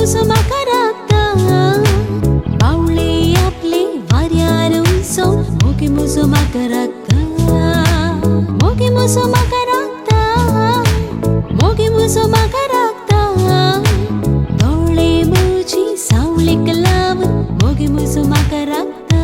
मुसुमाकराक्ता बावळे आपले वाऱ्यार उलसोन मोगी मुसुमाकराक्ता मोगी मुसुमाकराक्ता मोगी मुसुमाकराक्ता दोळे मुजी सावळेक लावन मोगी मुसुमाकराक्ता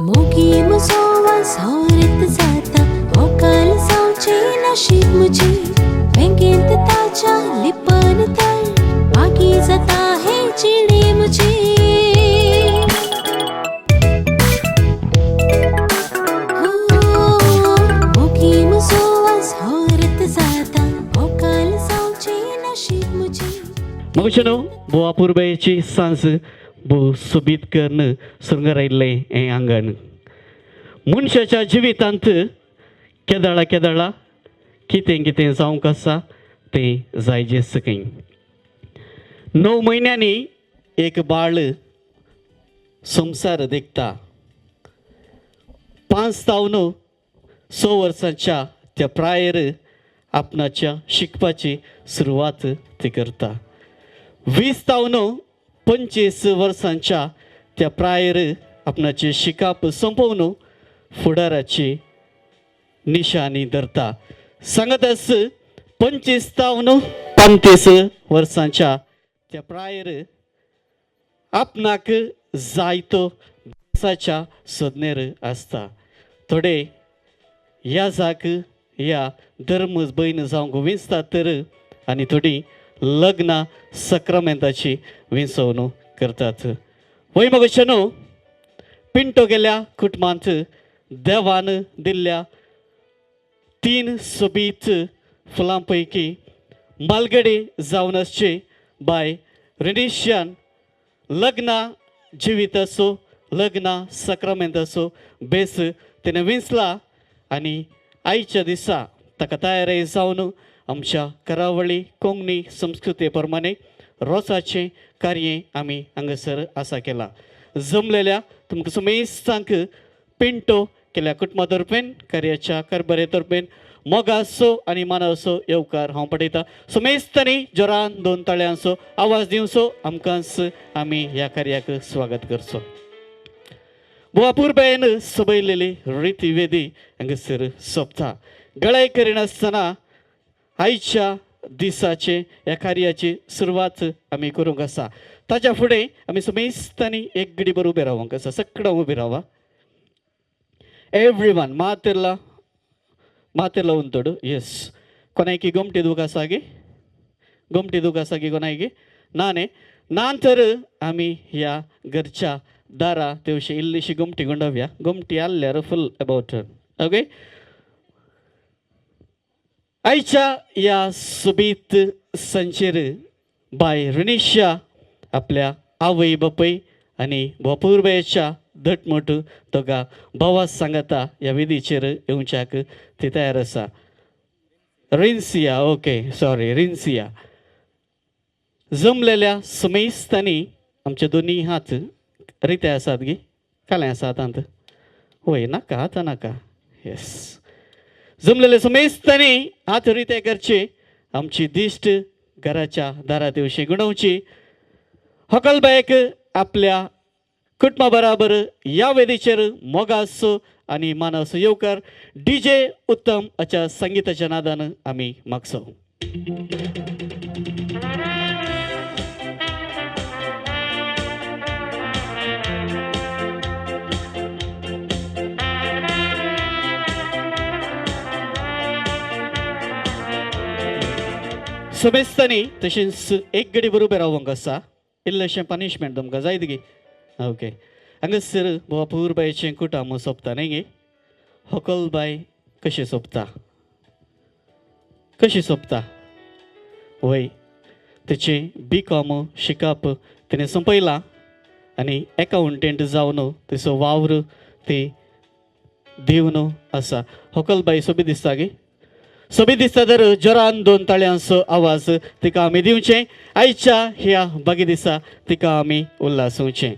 मोगी मुसोवास हौरत जाता होकाल सावचे नशीब मुझे बँकेत ताच्या लिपन तळ बाकी जाता हे चिडे मुझे मोगी मुसोवास हौरत जाता होकाल सावचे नशीब मुझे मगशनो बोआ पूर्वेची सांस बो सोबीत करणं सुंगरायल्ले हें आंगण मनशाच्या जिवितांत केदळा केदळा कितें कितें जावंक आसा तें जायजे सकय 9 म्हयन्यांनी एक बाळ संवसार देखता 5 तावन 6 वर्सांच्या त्या प्रायर आपणाच्या शिकपाची सुरवात ती करता 20 तावन 25 वर्सांच्या त्या प्रायर आपणाचे शिकाप संपवन फुडाराची निशाणी धरता सांगतास 25 तावन 35 वर्सांच्या त्या प्रायर आपणाक जायतो देशाच्या सोदनेर आसता थोडे ह्या जाक ह्या धर्म भयण जावंक विंचतात तर आनी थोडी लग्ना सक्रामेंताची विंचवणूक करतात वय मगशनो पिंटो गेल्या कुटुंबांत देवान दिल्ल्या 3 सोबीत फुलां पैकी मालगडे जावन आसचे बाय रिनिशियान लग्ना जिवीत असो लग्ना सक्रामेंत असो बेस तिणें विंचला आनी आयच्या दिसा ताका तयारी जावन आमच्या करावळी कोंकणी संस्कृती प्रमाणे रोसाचें कार्य आमी हांगासर आसा केला जमलेल्या तुमकां समेस्तांक पिंटो केल्या कुटुंबा तर्फेन कार्याच्या कारभारी तर्फेन मोगा असो आनी माना असो येवकार हांव पठयता समेस्तांनी जोरान 2 ताळयांचो आवाज दिवचो आमकांच आमी ह्या कार्याक स्वागत करचो बुवा पुर्बेन सबयलेली रिती वेदी हांगासर सोंपता गळाय करिनासतना आयच्या दिसाचे ह्या कार्याची सुरवात आमी करूंक आसा ताच्या फुडें आमी समेस्तांनी एक घडीभर उबे रावंक आसा सकडा उबे रावा एवरीवन मातेरला उंतोड येस कोणायकी गोमटी दूख आसा गे गोमटी दूख आसा गे कोणायकी नाने नांतर आमी ह्या घरच्या दारा तेवशे इल्लीशी गुमटी गुंडवया गुमटी आल्ल्यार फुल अबाउट ओके आयच्या या सुबीत संचेर बाय रुनिशा आपल्या आवय बापय आनी भोपूरबायच्या धटमट दोगा भावा सांगता ह्या विधीचेर येवच्याक ती तयार आसा रिन्सिया ओके सॉरी रिन्सिया जमलेल्या समेस्तांनी आमचे दोनी हात रिते आसात गे काले आसात हात होय नाका आतां नाका येस जमलेले समेस्तांनी हात रिते करचे आमची दिश्ट घराच्या दारात येवशी गुणवची हकलबायक आपल्या कुटुंबा बराबर या वेदीचेर मोगास आनी मानस येवकार DJ उत्तम अच्या संगीताच्या नादान आमी मागसो समेस्तांनी तशेंच एक घडी बरोबर रावंक आसा इल्लेशें पनिशमेंट तुमकां जायत गे ओके हांगासर भोपूरबायचें कुटाम सोंपता न्ही गे हकलबाय कशें सोंपता कशी सोंपता वय तेचें B.Com शिकप तिणें संपयलां आनी एकावंटंट जावन तेचो वावर ती दिवन आसा हकलबाय सोबी दिसता गे सोबी दिसता तर जोरान 2 ताळयांचो आवाज तिका आमी दिवचें आयच्या ह्या बागी दिसा तिका आमी उल्हासोवचें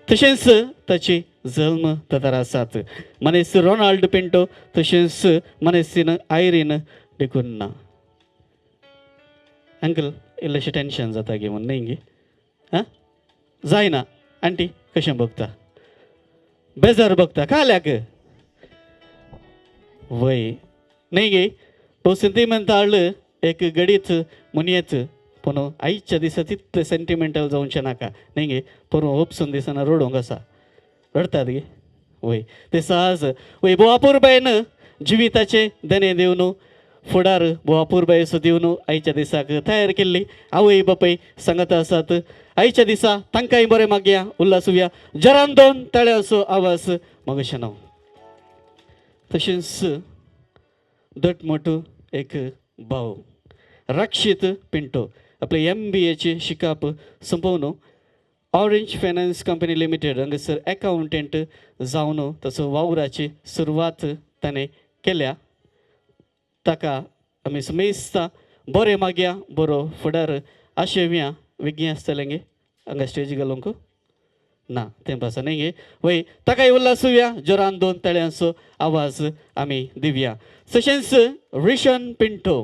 तशेंच ताची जल्म तातार आसात मनेस रोनाल्ड पिंटो तशेंच मनेसीन आयरीन देखून ना अंकल इल्लेशें टेन्शन जाता गे म्हण न्ही गे आं जायना आंटी कशें बगता बेजार बगता काल्याक वय न्ही गे पळोवसून ती म्हणटाळ एक गडीत मुनयेत पूण आयच्या दिसा तितले सेंटिमेंटल जावचें नाका न्ही गे पूण उपसून दिसना रडोंक आसा रडतात गे वय ते सहज वय भोवापूरबायन जिविताचे देणे दिवन फुडार भोवापूरबायेचो दिवन आयच्या दिसाक तयार केल्ली आवय बापय सांगत आसात आयच्या दिसा तांकांय बरें मागया उल्हासुया जरान 2 ताळयांचो आवाज मागशें नांव तशेंच दटमट एक भाव रक्षित पिंटो आपले MBAचे शिकप संपवन ऑरेंज फायनान्स कंपनी लिमिटेड हांगासर एकावंटंट जावन ताचो वावराची सुरवात ताणें केल्या ताका आमी समेस्ता बरें मागया बरो फुडार आशेवया विज्ञा आसतलें गे हांगा स्टेज घालूंक ना तें पासा न्ही गे वय ताकाय उल्हासुया जोरान 2 ताळयांचो आवाज आमी दिवया तशेंच रिशन पिंटो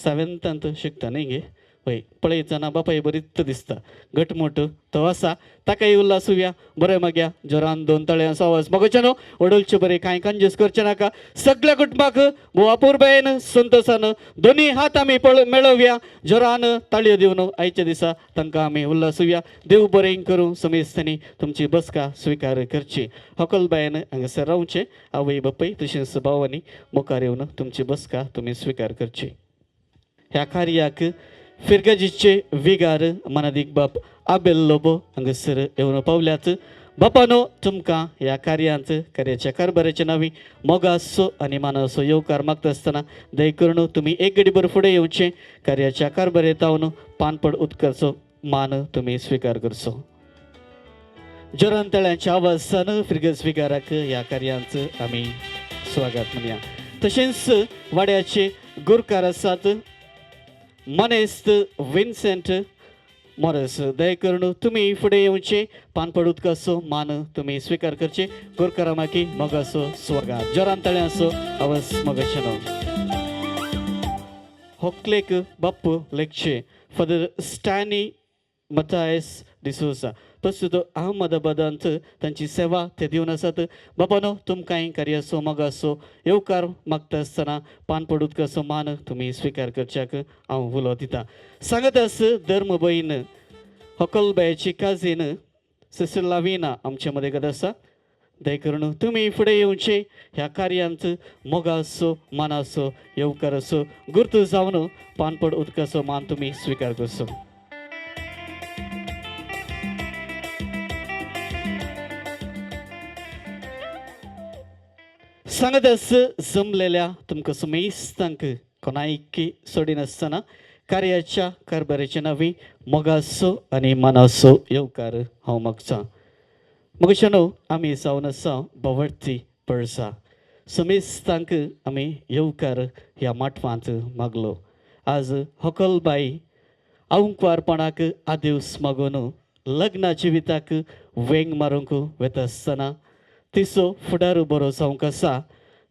7th शिकता न्ही गे वय पळयतना बापाय बरीच दिसता घटमूट तो आसा ताकाय उल्हासुया बरें मागया जोरान 2 ताळयांचो आवाज मागोचें न्हू वडोलचें बरें कांय कंजूस करचें नाका सगळ्या कुटुंबाक भोवापूरबायेन संतोशान दोनी हात आमी मेळोवया जोरान ताळयो दिवन आयच्या दिसा तांकां आमी उल्हासुया देव बरें करूं समेस्तांनी तुमची बसका स्विकार करची हकलबायेन हांगासर रावचें आवय बापय तशेंच भावांनी मुखार येवन तुमची बसका तुमी स्विकार करची ह्या कार्याक फिरगजीचे विगार मनादीक बाप आबेल लोबो हांगासर येवन पावल्यात बापानो तुमकां ह्या कार्याच्या कारभाराच्या नांवी मोगासो आनी मानाचो येवकार मागता आसतना दय करून तुमी एक घडीभर फुडें येवचें कार्याच्या कारभारेंत तावन पानपड उदकाचो मान तुमी स्विकार करचो जोरान ताळ्यांच्या आवाजान फिरगज विगाराक ह्या कार्यांचं आमी स्वागत म्हणया तशेंच वाड्याचे गुरकार आसात मनेस्त विन्सेंट मॉरस दय करून तुमी फुडें येवचें पानपड उदकाचो मान तुमी स्विकार करचे गुरकारा मागी मोगाचो स्वागत जोरान ताळयांचो आवाज मोगाचें नांव होकलेक बाप्पू लेक्चे फादर स्टॅनी मतायस डिसोसा प्रस्तुत अहमदाबादांत तांची सेवा ते दिवन आसात बापानो तुमकांय कार्याचो मोगाचो येवकार मागता आसतना पानपड उदकाचो मान तुमी स्विकार करच्याक हांव उलो दितां सांगत आस धर्म भयण हकलबायची काजीन सिस्टर लाविना आमचे मदें गत आसा दय करून तुमी फुडें येवचें ह्या कार्यांत मोगाचो मानाचो येवकाराचो गुर्त जावन पानपड उदकाचो मान तुमी स्विकार करचो सांगतस जमलेल्या तुमकां सुमेस्तांक कोणायकी सोडिनासतना कार्याच्या कारभाराचे नवी मोगासो आनी मनासो येवकार हांव मागतां. मगशानो आमी जावन आसा बवडती पळसा सुमेस्तांक आमी येवकार ह्या माटवांत मागलो. आज हकलबाई आऊंकवारपणाक आदिवस मागून लग्ना जिविताक वेंग मारूंक वता आसतना तिचो फुडार बरो जावंक आसा.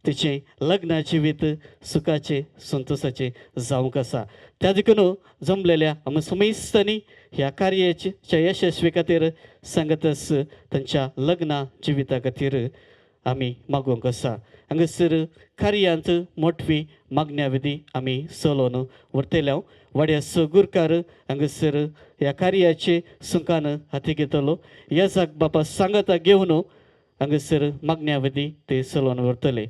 तिचें लग्ना जिवीत सुखाचें संतोशाचें जावंक आसा. त्या देखून जमलेल्या आमी सुमेस्तांनी ह्या कार्याच्या यशस्वी खातीर सांगतस तांच्या लग्ना जिविता खातीर आमी मागोवंक आसा. हांगासर कार्यांत मोठवी मागण्या विधी आमी चलोवन व्हरतले. वाड्या सगुरकार हांगासर ह्या कार्याचे सुखान हाती घेतलो. ह्या जाग बापा सांगता घेवन हांगासर मागण्या विधी ते चलोवन व्हरतले.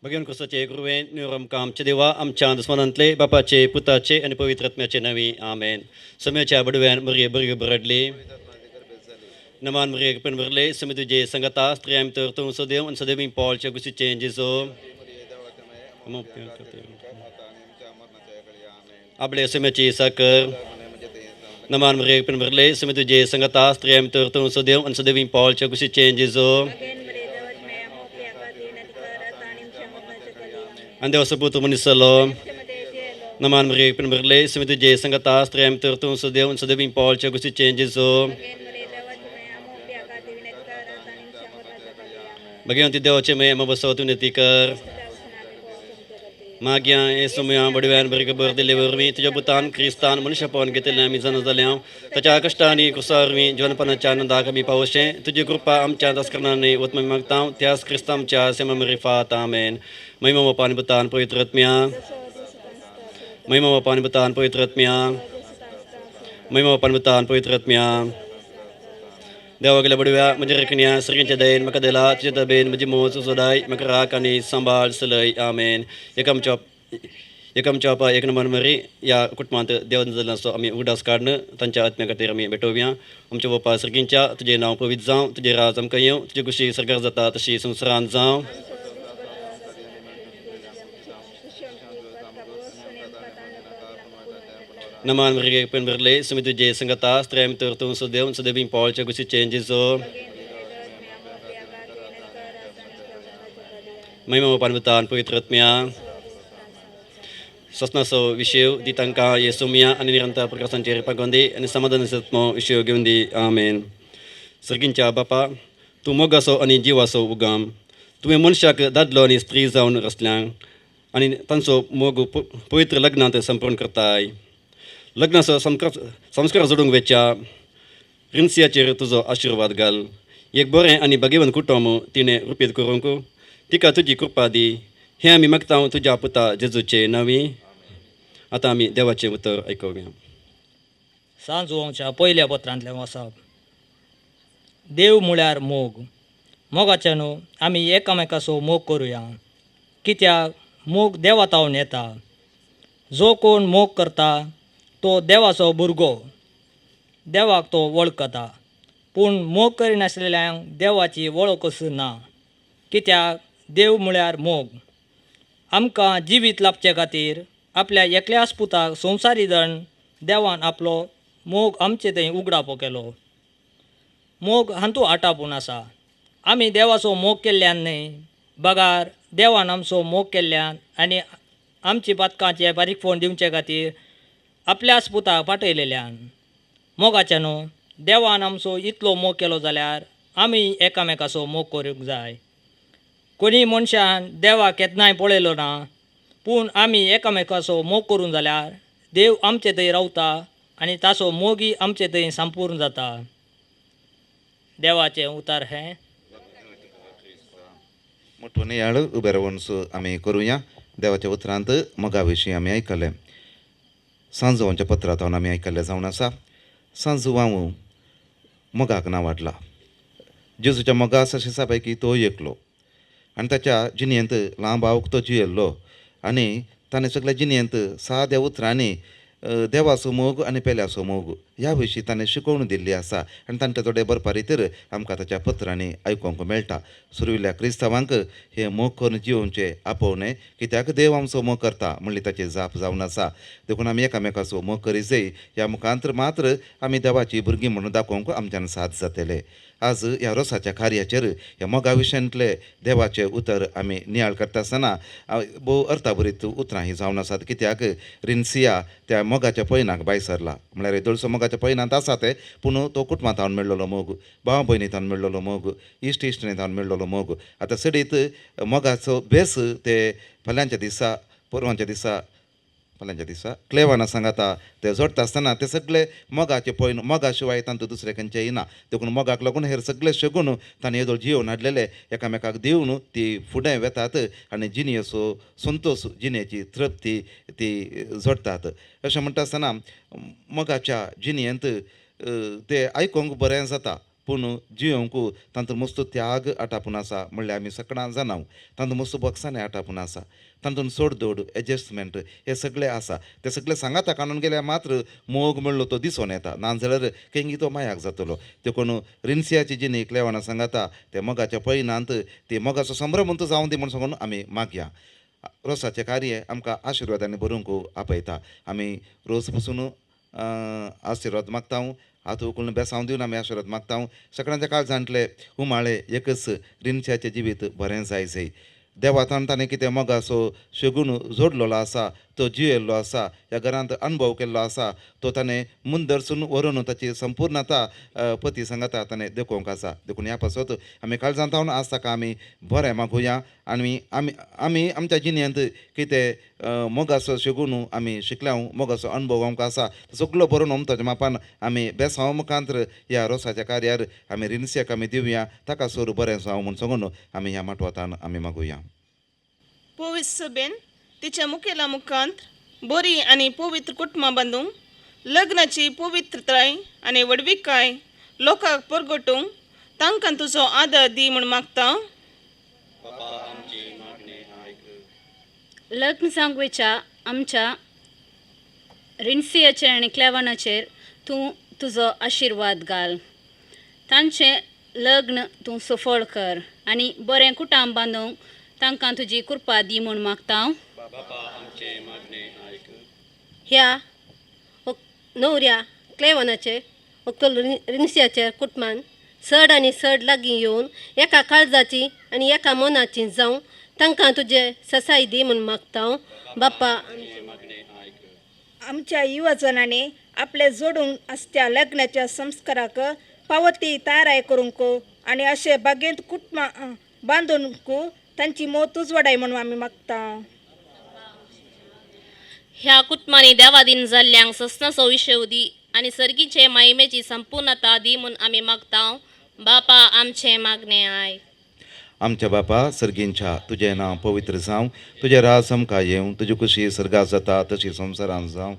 भगवान कृष्णाचे गुरुवेन निरमका आमचे देवा आमच्या दुस्मनांतले बापाचे पुताचे आणि पवित्र आत्म्याचे नवी आमेन. समयाच्या बडव्यान मरिये बरी बरडली नमान मरिये पण भरले समी तुझे संगता स्त्रियां तर तू सदैव आणि सदैव पॉलच्या गुसीचे जेजो आपले समयाची साकर नमान मरिये पण भरले समी तुझे संगता स्त्रियां तर तू सदैव आणि सदैव पॉलच्या गुसीचे Jeju Ande sebut menisalo. Naman mereka pun berlei semitu je sangat stream tertung sedih un sedih bimpol cagusi changes so. Bagian tidak oce me mabasau tu netikar. Magian semua berdua mereka berdeliver mi tujuh butan Kristan manusia pun kita lami zana zaliam. Taca kastani kusar mi jualan panacan anda kami pawasnya tujuh grupa am cantas kerana ni ut memangtau tias Kristam cia sema merifat amen. May mamapan butaan pavitra atmya. May mamapan butaan pavitra atmya. May mamapan butaan pavitra atmya. Dewa gila berdua menjeraknya sering cadain makadela tujuh ben menjemut susudai makarakani sambal selai amen. Yakam capa yak naman mari ya kutmant dewa nzalan so ami udas karna tanca atmya katir ami betovya. Coba pa serginca tujuh nau pavidzau tujuh razam kayu tujuh gusi sergar zata tujuh sumsran zau. Naman mereka pun berlei semitu je sanggata stream tertung sedih un sedih bimpol cagusi changes so. May mamapan butaan pavitra atmya. Sasna so visyu ditangka Yesumia ani niranta perkasan ceri pagondi ani samadan setmo visyu gundi amen. Serginca bapa tu moga so ani jiwa so ugam. Tu manusia ke dadlo ni stri zaun raslang. Ani tanso mogu pavitra lagna te sampurn kertai. लग्न संस्कार जोडूंक वेच्या रिन्सियाचेर तुजो आशिर्वाद घाल. एक बरें आनी भाग्यवान कुटुंब तिणें रुपीत करूंक तिका तुजी कृपा दी. हें आमी मागता तुज्या पुता जेजूचे नांवी. आतां आमी देवाचें उतर आयकुया. सांजोवच्या पयल्या पत्रांतलें वाचप. देव म्हळ्यार मोग. मोगाच्या न्हू आमी एकामेकाचो मोग करुया. कित्याक मोग देवा तावन येता. जो कोण मोग करता तो देवाचो भुरगो. देवाक तो वळखता. पूण मोग करिनासलेल्यांक देवाची वळखच ना. कित्याक देव म्हळ्यार मोग. आमकां जिवीत लाभचे खातीर आपल्या एकल्याच पुताक संवसारी जण देवान आपलो मोग आमचे थंय उगडापो केलो. मोग हातूंत आटापून आसा. आमी देवाचो मोग केल्ल्यान न्हय बगार देवान आमचो मोग केल्ल्यान आनी आमची पातकांचे बारीक फोण दिवचे खातीर आपल्याच पुताक पाठयलेल्यान. मोगाच्या न्हू देवान आमचो इतलो मोग केलो जाल्यार आमी एकामेकाचो मोग करूंक जाय. कोणी मनशान देवाक केन्नाय पळयलो ना. पूण आमी एकामेकाचो मोग करून जाल्यार देव आमचे थंय रावता आनी ताचो मोगी आमचे थंय संपूर्ण जाता. देवाचें उतार हें. मोठो नियाळ उबे रावन आमी करुया. देवाच्या उतरांत मोगा विशीं आमी आयकलें. सांजोवांच्या पत्रांत आमी आयकल्लें जावन आसा. सांजोवांव मोगाक नांवाडला. जेजूच्या मोगास अशें आसा पैकी तो एकलो आनी ताच्या जिणेंत ल्हान भावक तो जियेल्लो आनी ताणें सगळ्या जिणेंत साद्या उतरांनी देवाचो मोग आनी पेल्याचो मोग ह्या विशीं ताणें शिकोवण दिल्ली आसा आनी तांचे थोडे बरपा रितीर आमकां ताच्या पत्रांनी आयकूंक मेळटा. सुरविल्ल्या क्रिस्तांवांक हे मोग करून जिवोवचें आपोवणें, कित्याक देव आमचो मोग करता म्हणली ताची जाप जावन आसा. देखून आमी एकामेकाचो मोग करी जाय. ह्या मुखांतर मात्र आमी देवाची भुरगीं म्हणून दाखोवंक आमच्यान साद जातले. आज ह्या रोसाच्या कार्याचेर ह्या मोगा विशयांतले देवाचें उतर आमी नियाळ करता आसतना भोव अर्थाभरीत उतरां ही जावन आसात. कित्याक रिन्सिया त्या मोगाच्या पैनाक भायर सरला. म्हळ्यार येदोळसो मोगाच्या पैनांत आसा ते, पूण तो कुटुंबांतावन मेळ्ळलो मोग, भावा भयणींतावन मेळ्ळलो मोग, इश्ट इश्टिणींतावन मेळ्ळलो मोग. आतां सडीत मोगाचो बेस ते फाल्यांच्या दिसा फाल्यांच्या दिसा क्लेवाना सांगाता ते जोडटा आसतना ते सगळे मोगाचे पैन मोगा शिवाय तांतूं दुसरें खंयचें येना. देखून मोगाक लागून हेर सगळे शगून ताणें येदोळ जियोवन हाडलेले एकामेकाक दिवन ती फुडें वेतात आनी जिणेचो संतोश जिणेची तृप्ती ती जोडटात. अशें म्हणटा आसतना मोगाच्या जिणयेंत ते आयकूंक बरें जाता, पूण जियोंकू तांतूं मस्तो त्याग आटापून आसा. म्हणल्यार आमी सकाळां जाणाव तांतूं मस्तो बॉक्सांनी आटापून आसा. तांतून सोडदोड एडजस्टमेंट हे सगळे आसा. ते सगळे सांगाता काडून गेल्यार मात्र मोग म्हणलो तो दिसून येता, नाजाल्यार केंगी तो मायाक जातलो. देखून रिन्सियाची जिणी क्लेवाना सांगाता ते मोगाच्या पैनांत ती मोगाचो संभ्रमंत जावं दी म्हूण सांगून आमी मागया. रोसाचें कार्य आमकां आशिर्वादांनी भरूंक आपयता. आमी रोस पसून आशिर्वाद मागतां. हात उखलून बेसांव दिवन आमी आशिर्वाद मागतां. सगळ्यांच्या काळजांतले उमाळे एकच रिन्सियाचें जिवीत बरें जाय. देवातान ताणें कितें मोगाचो शेगून जोडलेलो आसा, तो जियेल्लो आसा, ह्या घरांत अनुभव केल्लो आसा, तो ताणें मुंदरसून व्हरून ताची संपूर्णता पती सांगाता ताणें देखूंक आसा. देखून ह्या पासत आमी काळजांत हांवन आज ताका आमी बरें मागुया आनी आमी आमच्या जिणेंत कितें मोगाचो शेगून आमी शिकल्या, मोगाचो अनुभव आमकां आसा, सगळो बरोवन ताच्या मापान आमी बेसांव मुखांतर ह्या रोसाच्या कार्यार आमी रिन्सियाक आमी दिवया. ताका सोर बरें जावं म्हूण सांगून आमी ह्या माटवांतान आमी मागुया. पवित्र सभेन तिच्या मुखेला मुखांत बरी आणि पवित्र कुटुंबां बांदूंक लग्नाची पवित्रताय आनी वडविकाय लोकांक परगटूंक तांकां तुजो आदर दी म्हूण मागता. लग्न सांगवेच्या आमच्या रिन्सियाचेर आनी क्लेवानाचेर तूं तुजो आशिर्वाद घाल. तांचें लग्न तूं सफळ कर आनी बरें कुटाम बांदूंक तांकां तुजी कृपा दी म्हूण मागता. ह्या न्हवऱ्या क्लेवानाचे व्हंकल रिन्सियाच्या कुटुंबान चड आनी चड लागीं येवन एका काळजाची आनी एका मनाची जावं तांकां तुजे ससाय दी म्हूण मागता. बापा, आमच्या युवजनांनी आपले जोडूंक आसत्या लग्नाच्या संस्काराक पावती तयाराय करूंक आनी अशे बागेंत कुटुंबां बांदूंक तांची मोत उजवाडाय म्हणून आमी मागता. ह्या कुटुंबांनी देवादीन जाल्ल्यांक सस्नाचो विशय दी आनी सर्गीचे महिमेची संपूर्णता दी म्हूण आमी मागता. बापा, आमचें मागणें आयक. आमच्या बापा सर्गींच्या तुजें नांव पवित्र जावं, तुजें राज आमकां येवं, तुजी खुशी सर्गांत जाता तशी संवसारांत जावं.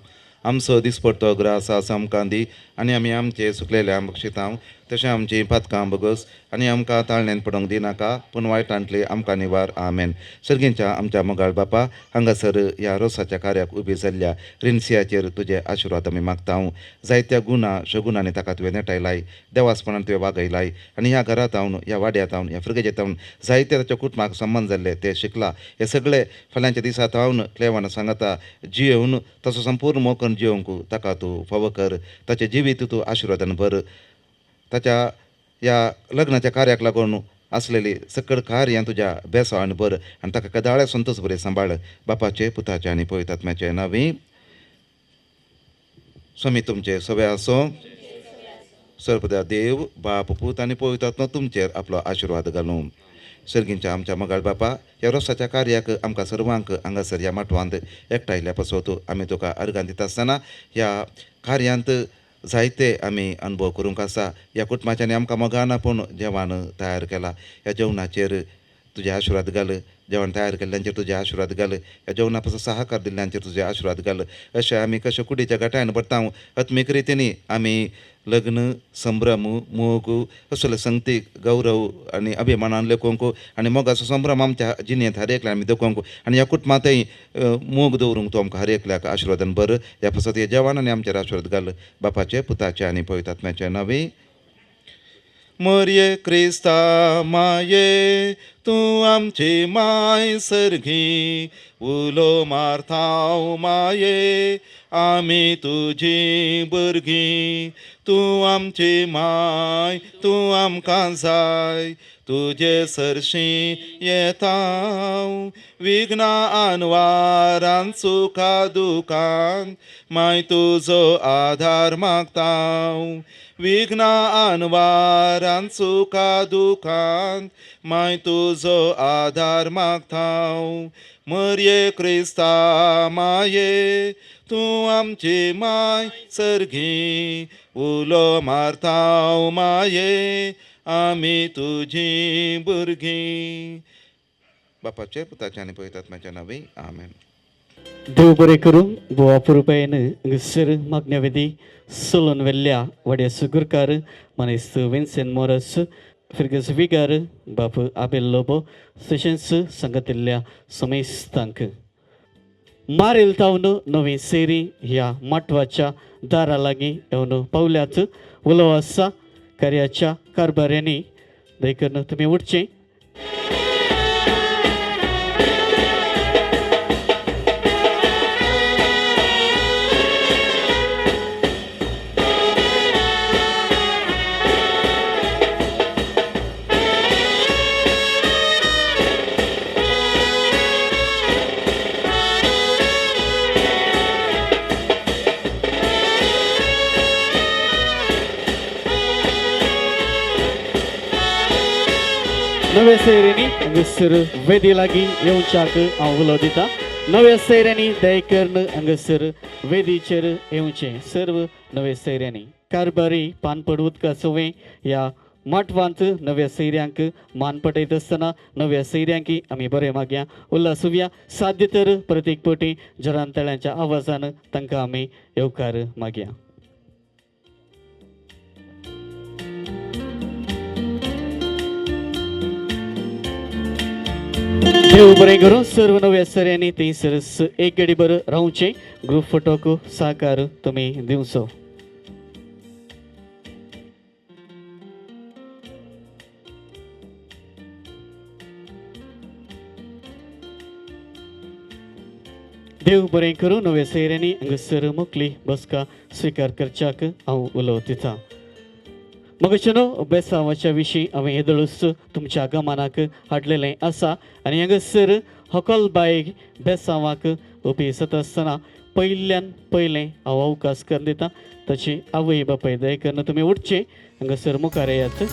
आमचो दिसपडटो ग्रास आस आमकां दी आनी आमी आमचे सुकलेल्यांक बक्षितां. तशें आमचीं पातकां बगस आनी आमकां ताळणेंत पडोवंक दिनाका, पूण वायटांतली आमकां निवार. आमेन. सर्गींच्या आमच्या मोगाळ बापा, हांगासर ह्या रोसाच्या कार्याक उबी जाल्ल्या रिन्सियाचेर तुजे आशिर्वाद आमी मागता. जायत्या गुणां शगुणांनी ताका तुवें नेटायलाय, देवासपणान तुवें वागयलाय आनी ह्या घरांत हांवन, ह्या वाड्यात हांवन, ह्या फ्रिगेजेत हांवन जायते ताच्या कुटुंबाक संबंद जाल्ले ते शिकला. हे सगळे फाल्यांच्या दिसांत हांवन क्लेवान सांगता जियोवन तसो संपूर्ण मोकन जियोंक ताका तूं फावो कर. ताचें जिवीत तूं आशिर्वादान भर. ताच्या ह्या लग्नाच्या कार्याक लागून आसलेली सकळ कार्यां तुज्या बेसावान भर आनी ताका कदाळे संतोश बरें सांबाळ. बापाचे, पुताचे आनी पवित्र आत्म्याचे नांवी. स्वामी तुमचे सवे आसो. सर्वदा देव, बाप, पूत आनी पवित्र आत्मा तुमचेर आपलो आशिर्वाद घालूं. सर्गींच्या आमच्या मोगाळ बापा, ह्या रोसाच्या कार्याक आमकां सर्वांक हांगासर ह्या माटवांत एकठांयल्या पासत आमी तुका अर्गां दिता आसतना ह्या कार्यांत जायते आमी अनुभव करूंक आसा. ह्या कुटुंबाच्यांनी आमकां मोगान आपूण जेवण तयार केलां. ह्या जेवणाचेर तुजे आशिर्वाद घाल. जेवण तयार केल्ल्यांचेर तुजे आशिर्वाद घाल ह्या जेवणा पासून सहकार दिल्ल्यांचेर तुजे आशिर्वाद घाल अशें आमी कशें कुडीच्या गटायन परतां आत्मीक रितीनी आमी लग्न संभ्रम मोग असले संगतीक गौरव आनी अभिमानान लेखोंक आनी मोगाचो संभ्रम आमच्या जिणेंत हर एकल्याक आमी देखोंक आनी ह्या कुटुंबांतय मोग दवरूंक तूं आमकां हर एकल्याक आशिर्वादान बर ह्या पासत हे जेवण आनी आमचेर आशिर्वाद घाल बापाचे पुताचे आनी पवित्र आत्म्याचे नवे मोरये क्रिस्ता माये तूं आमची माय सर्गी उलो मारतांव माये आमी तुजी भुरगीं तूं आमची माय तूं आमकां जाय तुजे सरशी येतांव विघ्ना आनवारान सुखा दुखान माय तुजो आधार मागतांव विघ्ना आनवारान सुखा दुखान माय तुजो आधार मागतांव मरये क्रिस्ता माये तूं आमची माय सर्गी उलो मारतांव माये आमी तुजी भुरगीं बापाचे पुताचे आनी पवित्र आत्म्याचे नांवे आमेन. देव बरें करूं बोवा पुरुपायन हांगसर मागण्या सोलोन वेल्ल्या वड्या सुगुरकार मनीस विन्सेंट मोरस फिरगस विगार बाप आबेल लोबो सेशन्स संगतिल्ल्या समेस्तांक मारेल तावन नवी सेरी ह्या म्हत्वाच्या दारा लागीं येवन पावल्यात उलो आसा कार्याच्या कारभाऱ्यांनी देखून तुमी उठचें. नव्या सैऱ्यांनी हांगसर वेदी लागीं येवच्याक हांव उलो दितां. नव्या सैऱ्यांनी दयकर्ण हांगसर वेदीचेर येवचें सर्व नव्या सैऱ्यांनी. कारभारी पानपड उदका सवय ह्या माटवांत नव्या सैऱ्यांक मान पटयत आसतना नव्या सैऱ्यांकी आमी बरें मागया उल्हासुया साध्य तर प्रत्येक पटी जरांतळ्यांच्या आवाजान तांकां आमी येवकार मागया. देव बरें करूं सर्व नव्या सैऱ्यांनी थंयसर एक घडी भर रावचें. ग्रूप फोटोक सहकार तुमी दिवचो. देव बरें करूं नव्या सैऱ्यांनी हांगसर मुखली बसका स्विकार करच्याक हांव उलो दितां. मगचेनो बेसांवाच्या विशीं हांवें येदळूच तुमच्या गमनाक हाडलेलें आसा आनी हांगसर हॉकलबायेक बेसांवाक उबी जाता आसतना पयल्यान पयलें हांव अवकाश करून दितां. ताची आवय बापाय दय करून तुमी उठचें हांगसर मुखार येयात.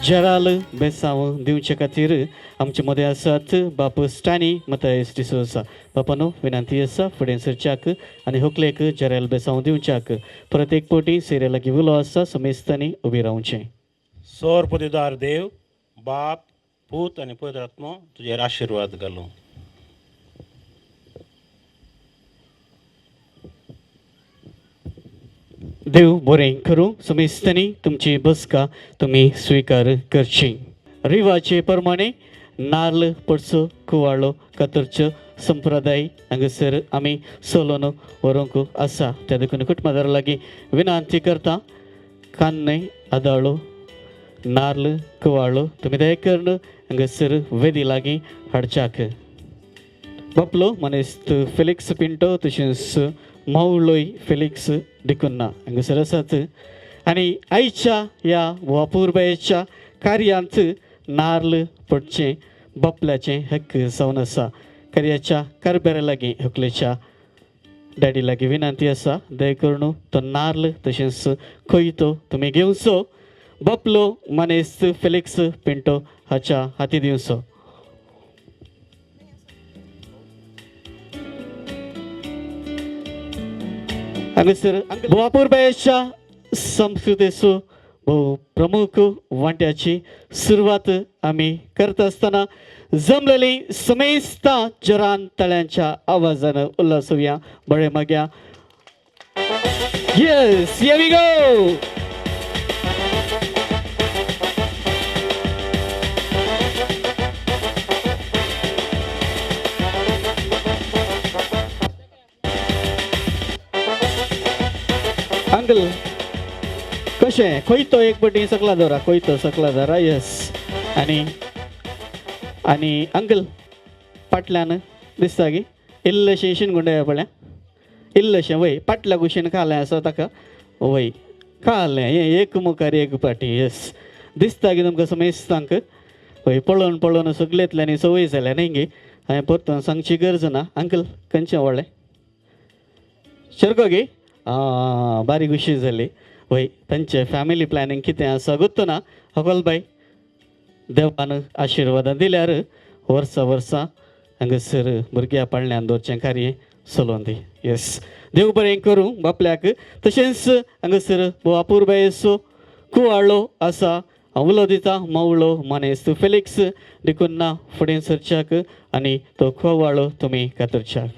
जराल बेसांव दिवचे खातीर आमचे मदें आसात बाप स्टानी मतायस डिसोसा. बापानो विनंती आसा फुडें सरच्याक आनी होकलेक जराल बेसांव दिवच्याक. परत एक पोटी सेरे लागीं उलो आसा समेस्तांनी उबी रावचें. सोर पुदिदार देव बाप पूत आनी पवित्र आत्मो तुजेर आशिर्वाद घालूं. देव बरें करूं. समेस्तांनी तुमची बसका तुमी स्विकार करची. रिवाचे प्रमाणे नाल्ल पडचो कुवाळो कातरचो संप्रदाय हांगासर आमी सोलोन व्हरूंक आसा. त्या देखून कुटुंबादारा लागीं विनंती करता कान्नय आदाळो नाल्ल कुवाळो तुमी दया करून हांगासर वेदी लागीं हाडच्याक. बापलो मनेस्त फेलिक्स पिंटो तशेंच मावळोय फेलिक्स डिकुन्ना हांगासर आसात. आनी आयच्या ह्या वापुरबायेच्या कार्यांत नाल्ल पडचें बापल्याचें हक्क जावन आसा. कार्याच्या कारभारा लागीं हकलेच्या डॅडी लागीं विनंती आसा दया करून तो नाल्ल तशेंच कोयतो तुमी घेवचो. बापलो मनेस्त फेलिक्स पिंटो हाच्या हाती दिवचो. हांगासर वापुरबायेच्या संस्कृतेचो भोव प्रमुख वांट्याची सुरवात आमी करता आसतना जमलेली समेस्ता जरान तळ्यांच्या आवाजान उल्हासुया बळे माग्या. Yes here we go. Uncle कशें कोयतो एक पटी सकला दवरा कोयतो सकला दवरा. यस आनी आनी अंकल फाटल्यान दिसता की इल्लेशें शिनगुंडे पळय इल्लेशें वय फाटल्या कुशीन खालें आसा ताका वय खालें हें एक मुखार एक पाटी. यस दिसता की तुमकां समेस्तांक वय पळोवन पळोवन सगळेंतल्यानी संवय जाल्या न्ही गे. हांवें परतून सांगची गरज ना. अंकल खंयचें व्हडलें शरको गे बारीक उशी जाली वय तांचें फॅमिली प्लॅनिंग कितें आसा गुत्तू ना. हकल बाय देवान आशिर्वादां दिल्यार वर्सां वर्सां हांगासर भुरग्यां पाळण्यान दवरचें कार्य चलोवन दी. येस देव बरें करूं बापल्याक. तशेंच हांगासर वापुरबायेचो कुवाळो आसा हांव उलो दिता मावळो मनेस्त फेलिक्स डिकुन्ना फुडें सरच्याक आनी तो कुवाळो तुमी कातरच्याक.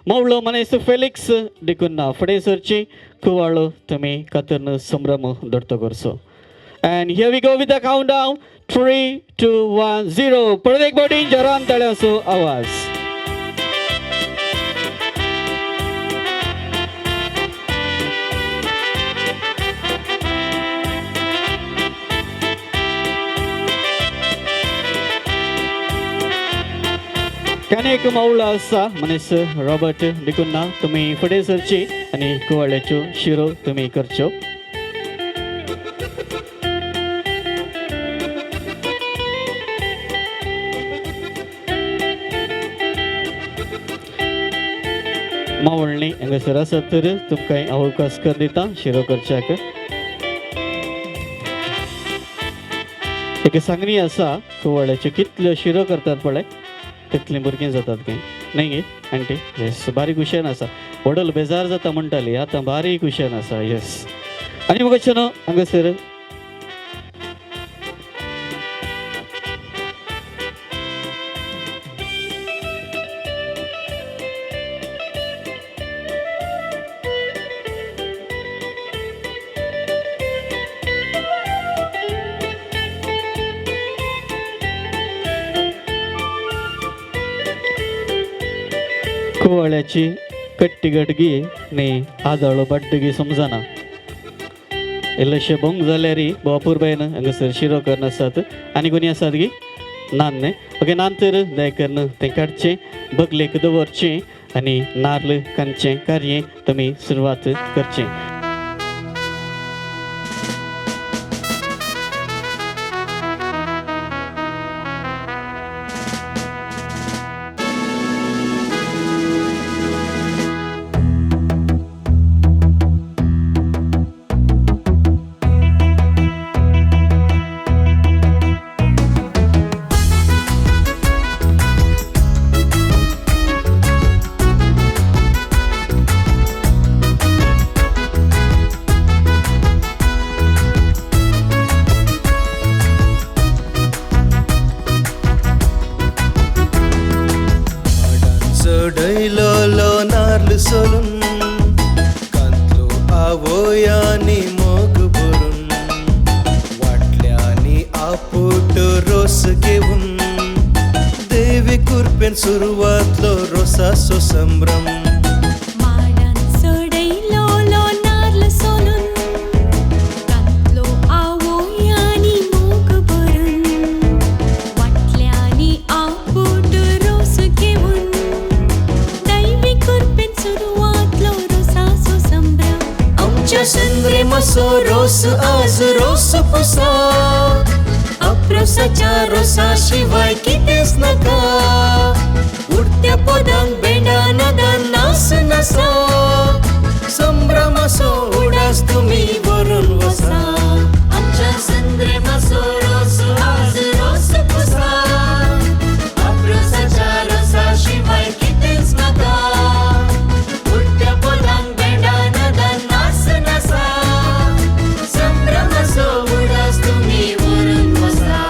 मावळो मनेस्त फेलिक्स डिकुन्ना फुडें सरची कुवाळो तुमी कातरन संभ्रम धरतो करचो. And here we go with the countdown. 3, 2, 1, 0. परत एक बोटी जरान तळ्याचो आवाज. एक मावळो आसा मनीस रॉबर्ट डिकुन्ना तुमी फुडें सरची आनी कुवाळ्याच्यो शिरो तुमी करच्यो. मावळणी हांगासर आसात तर तुमकां अवकाश कर दिता शिरो करच्याक. एक सांगणी आसा कुवाळ्याच्यो कितल्यो शिरो करतात पळय तितलीं भुरगीं जातात काय न्ही गे आंटी. येस बारीक हुशार आसा. वडल बेजार जाता म्हणटाली आतां बारीक हुशार आसा. येस आनी मुखारच्यान हांगासर कुवाळ्याची कट्टीगडगी न्ही आदळो बड्डगी समजना. इल्लेशे भोंग जाल्यार बापूरबायन हांगासर शिरो करन आसात आनी कोणी आसात गी नान न्ही. ओके नान तर दया करून तें काडचें बगलेक दवरचें आनी नाल्ल कांदचें कार्य तुमी सुरवात करचें. सो संभ्रम माडान सडयलो नाल्ल सोलून घातलो आवयांनी मोग भरून वाटल्यांनी आपूट रोस घेवन दैवी कृपेन सुरवातलो रोसाचो संभ्रम आमच्या संभ्रमाचो रोस आज रोस पुसा अप्रोसाच्या रोसा शिवाय कितेंच नका उडत्या पदांक बेंडा नदान नास नसा संभ्रमाचो उडास तुमी व्हरून वसा आमच्या संभ्रमाचो रोस आज रोस पुसा अप्रोसाच्या रोसा शिवाय कितेंच नका उडत्या पदांक बेंडा नदान नास नसा संभ्रमाचो उडास तुमी व्हरून वसा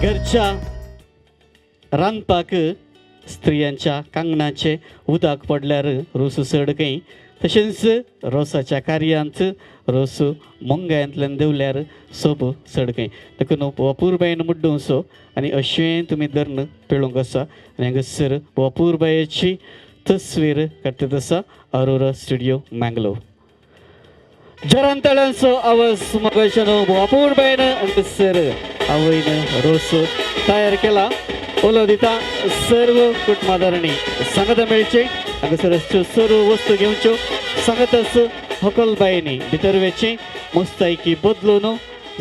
घरच्या रांदपाक स्त्रियांच्या कांगणाचे उदक पडल्यार रोस सडकय तशेंच रोसाच्या कार्यांत रोस मोंगायांतल्यान देवल्यार सोब सडकय देखून वपूरबायेन मुड्डूंसो आनी अशें तुमी धरण पिळूंक आसा आनी हांगासर वपूरबायेची तस्वीर काडटत आसा अरोरा स्टुडियो मँगलोर जरांतळ्यांचो आवाज मगाच्यान वापूरबायन हांगासर आवयन रोस तयार केला ओलो दिता सर्व कुटुंबादारांनी सांगता मेळचे हांगासर सर्व वस्तू घेवच्यो सांगताच हकलबायेनी भितर वेचें मुस्तायकी बदलून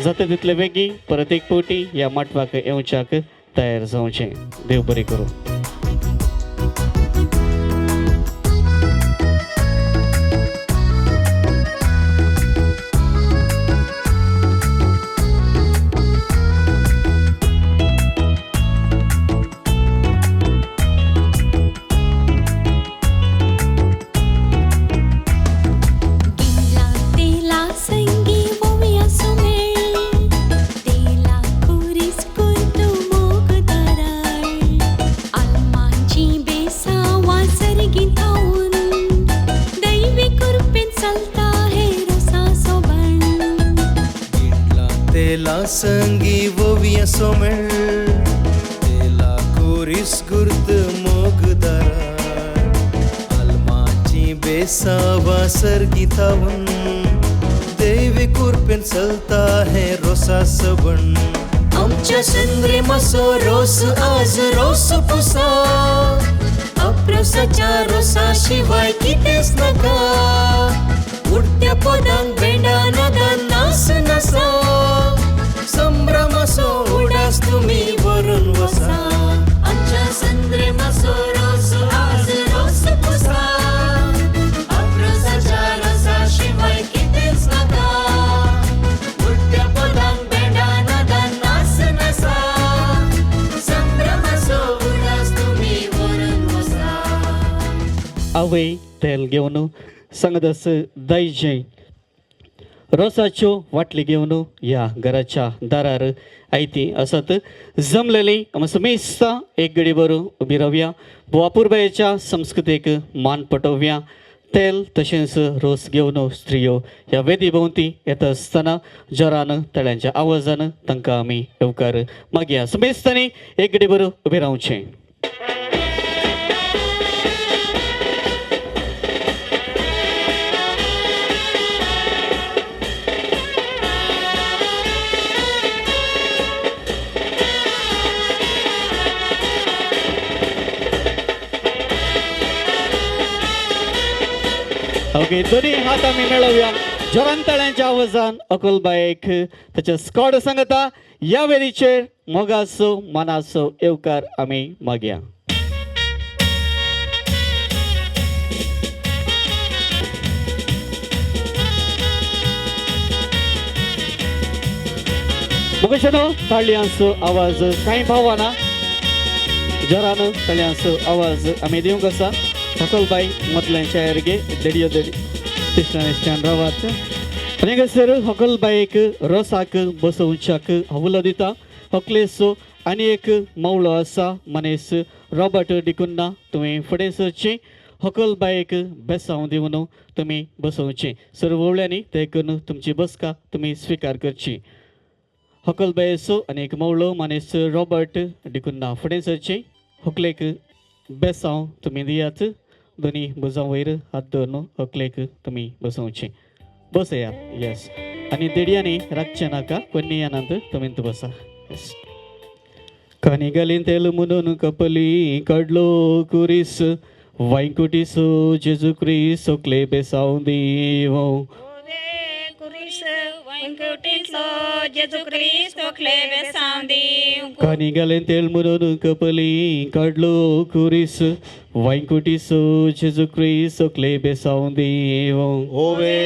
जाता तितले बेगीन परत एक फावटी ह्या माटवाक येवच्याक तयार जावचें देव बरें करूं गिला तेला संगी वोविया सुमेळ तेला कुरीस कुर्तू मोग दराळ आलमांची बेसावा सर्गी थावून दैवी कृपेन चलता हे रोसाचो बण गिंडला तेला संगी वोविया सोमेळ तेला कोरीस गुर्त मोग दराळ आलमाची बेसावा सर्गी थावून देवी कृपेन चलता हे रोसा सबण आमच्या संभ्रमाचो रोस आज रोस पुसा अप्रोसाच्या रोसा शिवाय कितेंच नका उडत्या पदांक बेंडा नदान नास नसा संभ्रमाचो उडास तुमी व्हरून वसा आमच्या संभ्रमाचो रोस आज रोस पुसा अप्रोसाच्या रोसा शिवाय कितेंच नका उडत्या पदांक बेंडा नदान नास नसा संभ्रमाचो उडास तुमी व्हरून वसा आवय तेल घेवन सांगतास दायजे रोसाच्यो वाटली घेवन ह्या घराच्या दारार आयती आसात जमलेली मेस्ता एक घडी बरो उबी रावया वापूरबायेच्या संस्कृतेक मान पटोवया तेल तशेंच रोस घेवन स्त्रियो ह्या वेदी भोंवती येता आसतना जोरान तळ्यांच्या आवाजान तांकां आमी येवकार मागया समेस्तांनी एक घडी बरो उबी रावचें ओके दोन्ही हात आम्ही मिळवूया जोरांतळ्यांच्या आवाजान अकोलबायेक त्याच्या स्कॉड सांगता या वेळीचेर मोगासो मनासो येवकार आम्ही मागया मोगशनो ताळयांचो आवाज काही भावाना जोरान ताळयांचो आवाज आम्ही दिवंक आसा ಹೊಕಲ್ಬಾಯಿ ಮೊದಲನೇ ಶಾಯರಿಗೆ ದಡಿಯೋದಡಿ ಇಷ್ಟಾನ್ रावात आनी हांगासर ಹೊಕಲ್ಬಾಯಿक रोसाक बसोवच्याक हवलो दिता होकलेसो आनी एक मवळो आसा मनीस रॉबर्ट डिकुन्ना तुवें फुडें सरचें होकलबायेक बेसांव दिवन तुमी बसोवचें सर्व वळ्यांनी ते करून तुमची बसका तुमी स्विकार करची होकलबायेचो आनी एक मवळो मनीस रॉबर्ट डिकुन्ना फुडें सरचें होकलेक बेसांव तुमी दियात दोनी भुजां वयर हात दवरून होकलेक तुमी बसोवचें बसयात येस आनी देडयांनी राखचें नाका कोणी आनंद तुमी बसा येस कानी घालीन तेल म्हणून कपली काडलो कुरीस वायकुटीसो जेजू क्रिस सोकले बेसांव दिवो कानी घालीन तेल म्हणून कपली काडलो कुरीस वायकुटीसो जेजू क्रिस सोकले बेसांव दिवो ओवे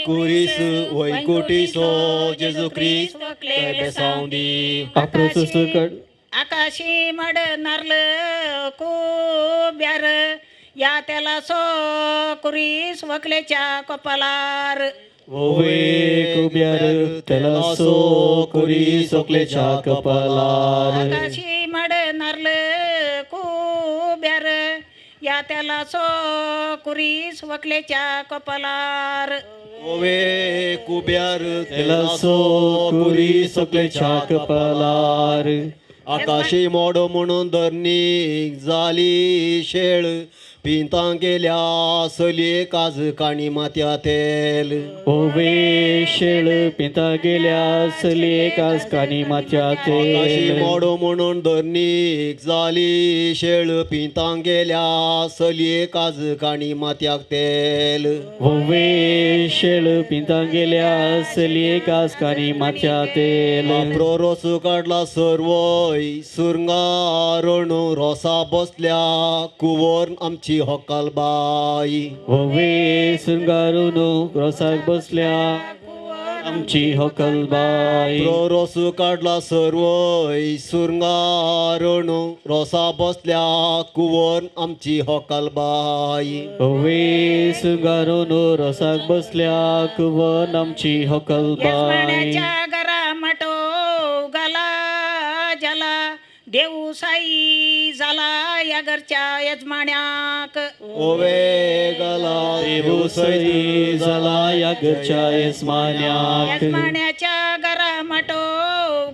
कुरीस वैकुटीसो जेजू क्रिस्त बेसांव दी आप्रोसस काड आकाशी मड नारल ब्यार या त्याला सो कुरीस वकलेच्या कपालार ओवे कुब्यार तेला सो कुरी सोकलेच्या कपालार आकाशी मड नारल ब्यार या त्याला सो कुरीस वकलेच्या कपालार ओवे कुब्यार तेला सो कुरी सोकलेच्या कपालार आकाशी मोडो म्हणून धरणी जाली शेळ पिंतां गेल्या सलये काज काणी माथ्या तेल ओवे शेळ पिता गेल्या सले कास कानी माथ्या आकाशी तेल मोडो म्हणून धरणी जाली शेळ पिंतां गेल्या सलये काज काणी माथ्याक तेल ओवे शेळ पिता गेल्या सले कास कानी माथ्या तेल आपलो रोस काडला सर्वय सुरंगारण रोसा बसल्या कुवर आमची होकालबाई ओवे शृंगारून रोसाक बसल्या आमची होकलबाई रोस काडला सर्वय सुरंगारण रोसा बसल्या कुवर आमची होकालबाई ओवे शृंगारून रोसाक बसल्या कुवन आमची होकलबाई घरा मटो गाला जाला देऊ साई झाला या घरच्या यजमान्याक ओवे गला देवसई झाला या घरच्या यजमान्याक यजमान्याच्या घरा मटो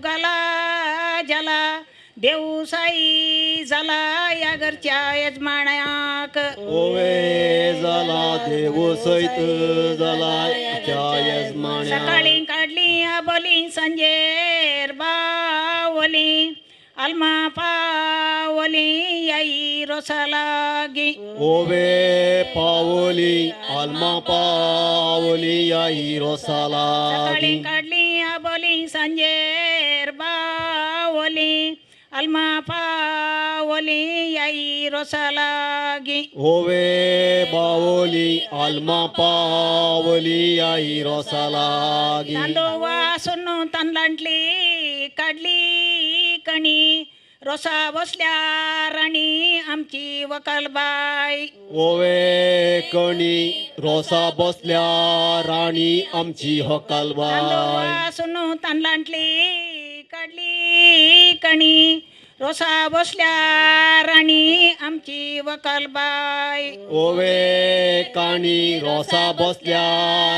गाला जाला देऊ साई झाला या घरच्या यजमान्याक ओवे झाला देव सैत झाला त्या यजमान्या सकाळी काढली बोली संजेर बावली आल्मा पावली याई रोसालागी ओवे पावली आल्मा पावली आई रोसाला सकाळी काढली बोली संजेर बावली आल्मा पावली याई रोसालागी ओवे बावली आल्मा पावली आई रोसालागी तांदो वासून तांदलांटली काढली कणी रोसा बसल्या राणी आमची वकालबाई ओवे कणी रोसा बसल्या राणी आमची होकालबाई वासून तांदलांटली काढली कणी रोसा बसल्या राणी आमची वकालबाई ओवे काणी रोसा बसल्या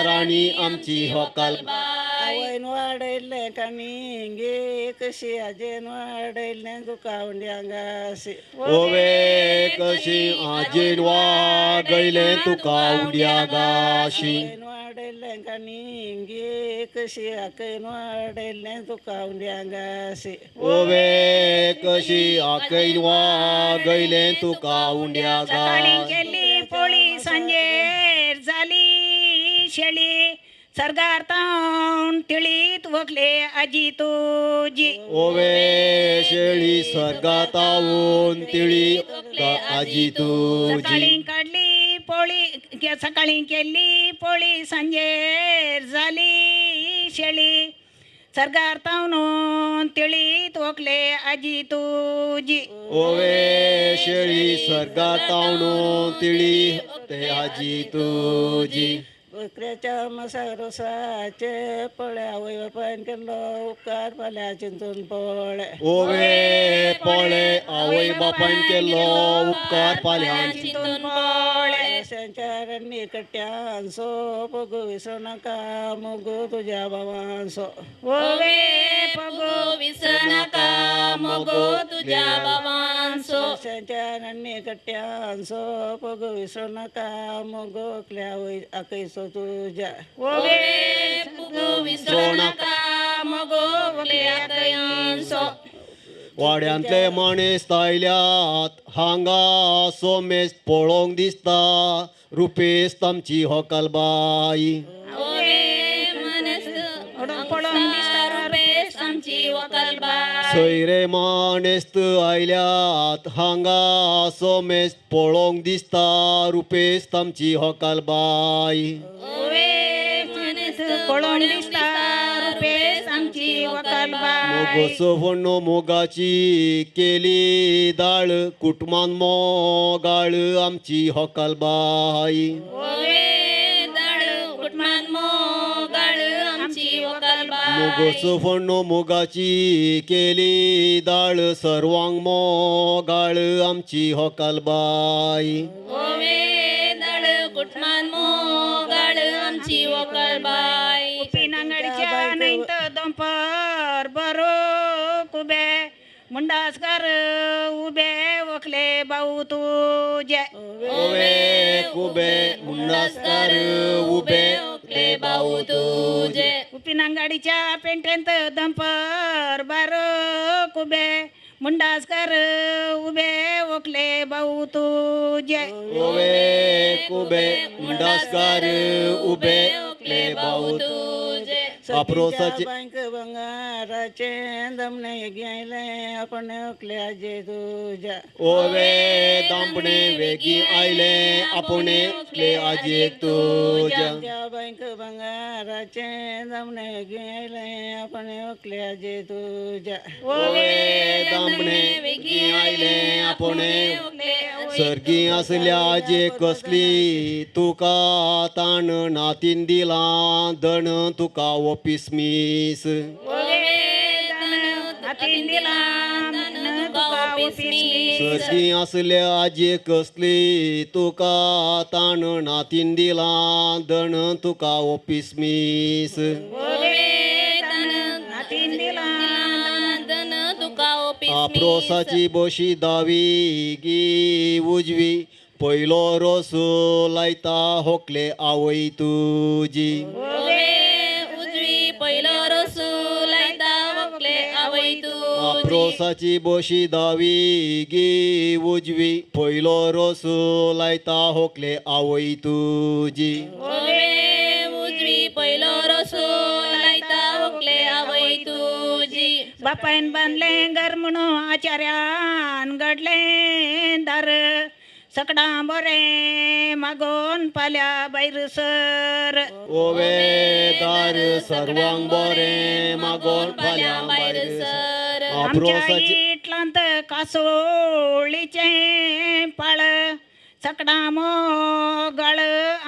राणी आमची होकालबाई आवयन वाडयल्ले काणी गे कशी आजेन वाडयल्ले दुकावंड्यांगासी ओवे कशी आजेन वागयले तुका उड्या गाशी वाडयल्ले काणी गे कशी आकयन वाडयल्ले दुकावंड्यांगासी ओवे कशी आकैन वागयले तुका उंड्या सकाळी गाशी केली पोळी सांजेर जाली शेळी सरगार तावन तिळीत वखले आजी तुजी ओवे शेळी स्वर्गात आवून तिळी आजी तुझी सकाळी काढली पोळी सकाळी केली पोळी सांजेर जाली शेळी सर्गार्थावून तिळीत ओकले आजी तुजी ओवे शेळी स्वर्गात तावणू तिळी ते आजी तुझी बकऱ्याच्या मसारोसाचे पळ्या वय बापायन केलो उपकार पाल्या चिंतून पळे ओवे पोळे आवय बापायन केलो उपकार पाल्यान चिंतून पळे संचारांनी कट्यांसो पगू विसरू नका मोगू तुझ्या भावांसो ओवे पगो विसरू नका मोगो तुझ्या बाबांसो संचारांनी कट्यांसो पगू विसरू नका मोगो क्ल्या वय आकैसो तुझ्या ओवे पगो विसरू नका मोगो वक्ल्यातयांसो वाड्यांतले मणीस तायल्यात हांगा सोमेस पळोवंक दिसता रुपेस तामची होकलबाई ओवे मनस पळोवंक दिसता रुपेस आमची वकलबाई सैरे माणेस्त आयल्यात हांगा सोमेस पळोवंक दिसता रुपेस तामची होकलबाई ओवे मनस पळोवंक दिसता रुपेस आमची वकलबाई मोगोचो वण्णो मोगाची केली दाळ कुटुंबान मोगाळ आमची होकलबाई ओवे दाळ कुटुंबान मोगाळ आमची वकलबाई मोगोचो वण्णो मोगाची केली दाळ सर्वांग मोगाळ आमची होकलबाई ओवे दाळ कुटुंबान मोगाळ आमची वकलबाई पिनांगडच्या नैत दंपर बरो कुबे मुंडासकर उबे वखले बाऊ तुझे ओवे कुबे मुंडासकार उबे ओकले बाऊ तुझे पिनांगडीच्या पेंटेंत दंपर बारो कुबे मुंडासकर उबे वखले बाऊ तुझे ओवे कुबे मुंडासकार उबे ओकले बाऊ तुझे अप्रोसाचे बँक बंगाराचे दमणे घ्यायले आपण ओकल्या जे तुझ्या ओवे दांपणे वेगी आयले आपणे ओकले आजी तुझ्या त्या बँक बंगाराचे दमणे घ्यायले आपण ओकल्या जे तुझ्या ओवे दांपणे वेगी आयले आपणे सर्गी असल्या जे कसली तुका ताण नातीन दिला दण तुका ओपिस मीस सर्गी असल्या जे कसली तुका ताण नातीन दिला दण तुका ओपिस मीस आप्रोसाची बोशी दावी गी उजवी पयलो रोस लायता होकले आवय तुजी उजवी पहिलो रसू लायता वकले आवय तुझी आप्रोसाची बोशी दावी गी उजवी पयलो रोस लायता होकले आवय तुजी ओवे उजवी पहिलो रसू लायता वकले आवय तुझी बापायन बांधले घर म्हणून आचार्यान घडले दार सकडा बरे मागोन पाल्या बायर सर ओवे दार सर्वांग बरे मागोन फाल्या भायर सर आमच्या आप्रोसाची इटलांत कासोळीचे पाळ सकडा मोगाळ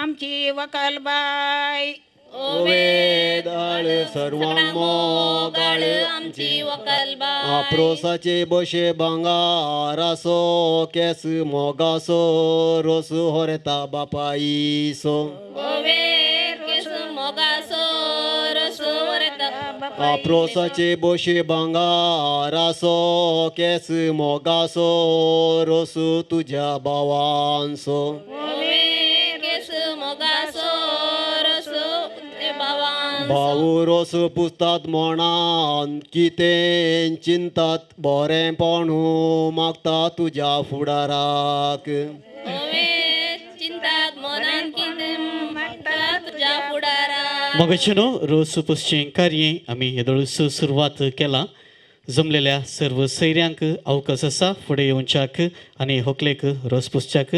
आमची वकलबाई ओवे दाळ सर्वांग मोगाळ आमची वकलबाई आप्रोसाचे बशे भांगारासो केस मोगासो रोस होरेता बापाईसो ओवे केस मोगासो रसू वरता आप्रोसाचे बशे भांगारासो केस मोगासो रोस तुझ्या भावांसो ओवे केस मोगासो रसू ते भावांसो भाऊ रोस पुसतात म्हणान कितें चिंतात बरेंपणू मागता तुझ्या फुडाराक ओवे चिंताक मनान कितें मागता तुझ्या फुडारा मगचनो रोस पुसचें कार्य आमी येदोळूस सुरवात केला जमलेल्या सर्व सैऱ्यांक अवकाश आसा फुडें येवच्याक आनी होकलेक रोस पुसच्याक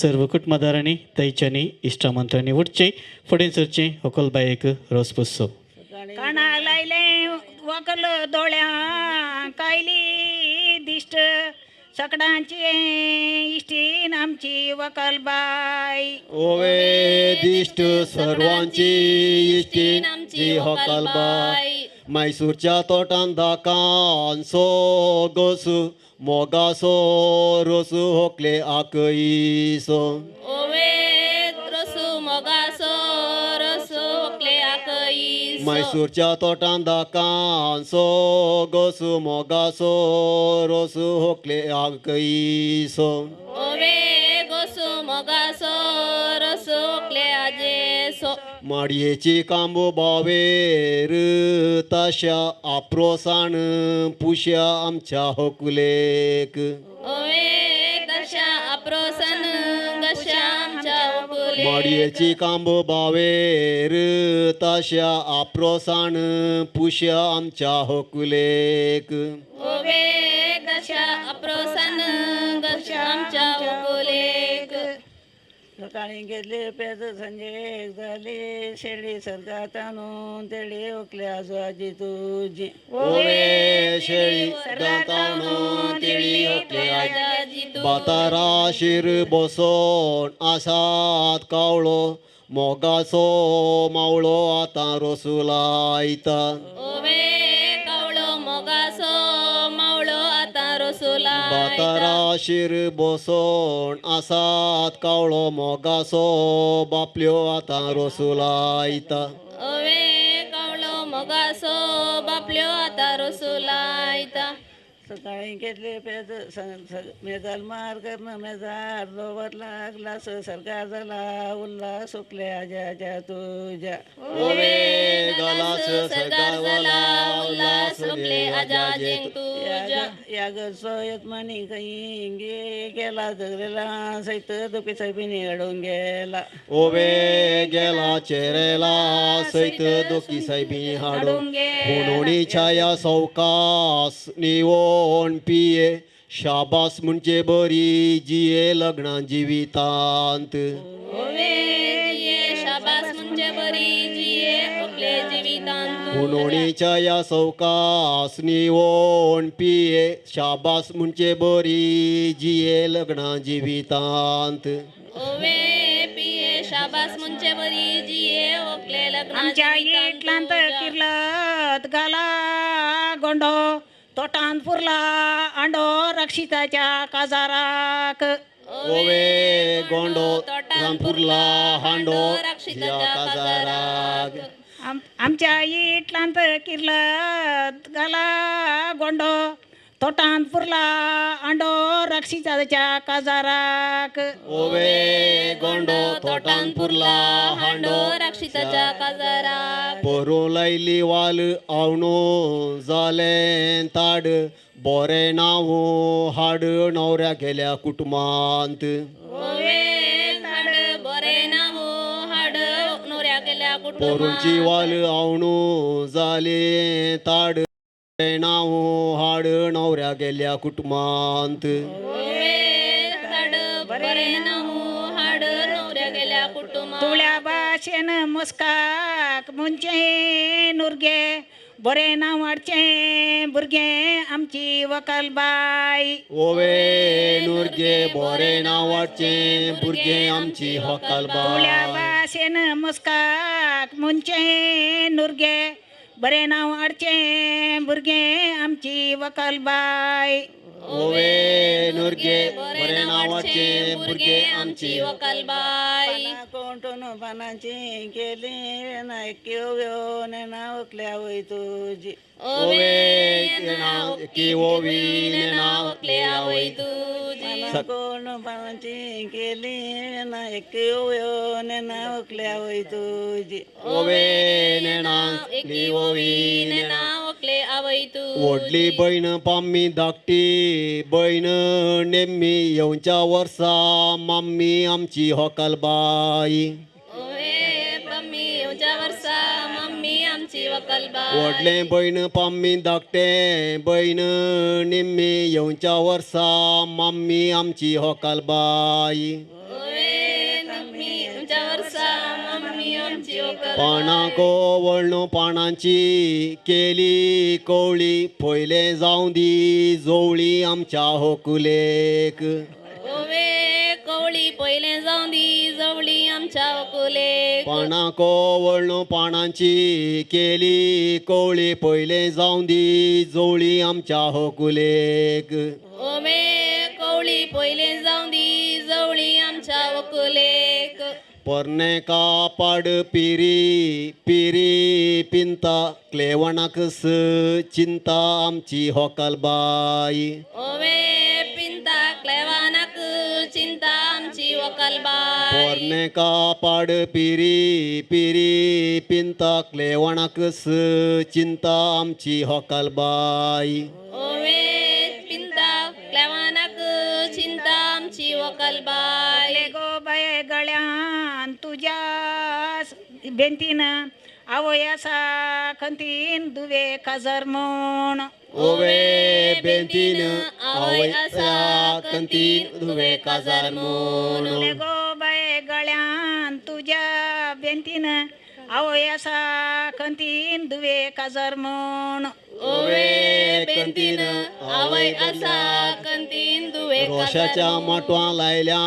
सर्व कुटुंबदारांनी थंयच्यांनी इश्टामंत्र्यांनी उठचें फुडें सरचें होकलबायेक रोस पुसचो कानाक लायले वकल दोळ्या कायली दिष्ट सकडांची इष्टीन आमची वकल बाई ओवे दिष्ट सर्वांची इष्टीन आमची हकलबाई मैसूरच्या तोटान दाकान सो गोसू मोगासो रोसू होकले आकईसो ओवे रसू मोगासो रसू होकले आकईस मैसूरच्या तोटान दाकान सो गोसू मोगासो रोसू होकले आकईसो ओवे गोसू मोगासो रसू होकले आजेसो माडयेची कांबो बावेर ताशा आप्रोसाण पुश्या आमच्या होकुलेक ओवे दशा अप्रोसन गशा आमच्या उकुले माडयेची कांबो बावेर ताशा आप्रोसाण पुश्या आमच्या होकुलेक ओवे दशा अप्रोसन गशा आमच्या उकुलेक सकाळी घेतले पेज संजे झाले शेळी सरकात आणून तेडे ओकले आजूबाजी तुझी ओवे शेळी दातावणून तिळी होकले आजाजी तू बातारा शिर बसोन आसात कावळो मोगाचो मावळो आतां रोसू लायता ओवे कावळो मोगासो मावळो आता रसोला बातारा शिर बसोन आसात कावळो मोगाचो बापल्यो आतां रोसू लायता ओवे कावळो मोगासो बापल्यो आता रसोलायता सकाळी घेतले पेज मेजाल मार करणं मेजार लोवर लागला सरकार झाला उल्हास सुकले आजा तुझ्या ओवे गलास सरकार वाला उल्हास रोखले आजाजे तुझ्या या सोयत म्हणी काही गेला जगलेला सैत दुखी साहेबीने अडून गेला ओवे गेला चेरेला सैत दोकी साहेबी हाडो हुनोणी छाया सौकास निवोण पिये शाबास म्हणजे बरी जिये लग्ना जिवितांत ओवे जिये शाबास म्हणजे बरी जिये आपले जिवितांत हुनोणीच्या या सौकास निवोण पिये शाबास म्हणजे बरी जिये लग्ना जिवितांत ओवे पिये शाबास म्हणजे बरी जिये आपले लग्न आमच्या इटलांत किर्लत गाला गोंडो तोटान पुरला अंडो रक्षिताच्या काजाराक ओवे गोंडो रामपूरला हांडो या काजाराक आमच्या इटलांत किर्लत गाला गोंडो तोटान पुरला अंडो रक्षिताच्या काजाराक ओवे गोंडो तोटान पुरला हांडो रक्षिताच्या काजारा पोरू लायली वाल आवणो जालें ताड बोरे नांव हाड नवऱ्या गेल्या कुटुंबांत ओवे झाड बरे नाव हाड नोऱ्या गेल्या पोरूंची वाल आवणो जाले ताड बोरे नांव हाड नवऱ्या गेल्या कुटुंबांत ओवे झाड बरे नाव हाड नोऱ्या गेल्या कुटुंबा तुळ्या भाशेन मुस्काक मुंचे नुरगे बरे नांवाडचे भुरगे आमची वकल बाई ओवे नुरगे बोरे नांवाडचे भुरगे आमची तुळ्या हकालबाई भाशेन मुस्काक मुंचे नुरगे बरे नांवाडचे भुरगे आमची वकल बाई ओवे नुरगे बरे नांवाडचे भुरगे आमची वकलबाई कोंटून पानांची गेली नायक्यो नाव ओकल्या वय तुझी ओवे नाव की ओवी नाव ओकले आवय तुझी कोण पानांची गेली नायक्यो नाव ओकल्या वय तुझी ओवे नाव की ओवी नाव ओकले आवय तू व्हडली बहीण पाम्मी धाकटी बहीण नेम्मी येवच्या वर्सा मम्मी आमची हकालबाई ओवे पम्मी येवच्या वर्सा मम्मी आमची वकलबाई व्हडले बहीण पाम्मी धाकटे बहीण निम्मी येवच्या वर्सा मम्मी आमची हकालबाई ओवे मम्मी येवच्या वर्सा मम्मी आमची पानाको वळणो पानांची केली कोवळी पयले जावं दी जोवळी आमच्या होकुलेक ओवे कवळी पयले जावं दी जवळी आमच्या अकोलेक पानाको वळणो पानांची केली कोवळी पयले जावं दी जोवळी आमच्या होकुलेक ओवे कवळी पयले जावं दी जवळी आमच्या अकोलेक पोरणे कापाड पिरी पिरी पिंता क्लेवणाक चिंता आमची होकलबाई ओवे पिंता क्लेवानाक चिंता आमची वकलबाई पोरणे कापाड पिरी पिरी पिंता क्लेवणाक चिंता आमची होकलबाई ओवे पिंता क्लेवानाक चिंता आमची वकलबाई गो बाये गळ्यान तुझ्या बेंतीन आवयासा खंतीन दुवे काजर म्हण ओवे बेंतीन आवय आसा कंतीन धुवे काजार मोन गो बाये गळ्यान तुझ्या बेंतीन आवयासा खंतीन दुवे काजर म्हण ओवे बेंतीन आवय आसा कंतीन दुवे रोशाच्या माटवां लायल्या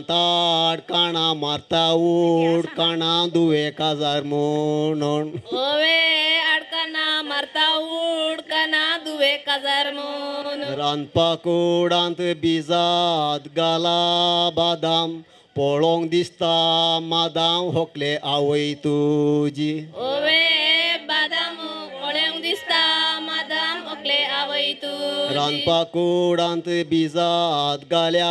ताड काणा मारता उड काणा दुवे काजार म्हणून ओवे आडकाना मारता उडकाना दुवे काजार म्हणून रांदपाक उडांत बिजात गाला बादाम पळोवंक दिसता मादाम होकले आवय तुजी ओवे बादाम पळोवंक दिसता मादाम ओकले आवय तू रांदपाक उडांत बिजात गाल्या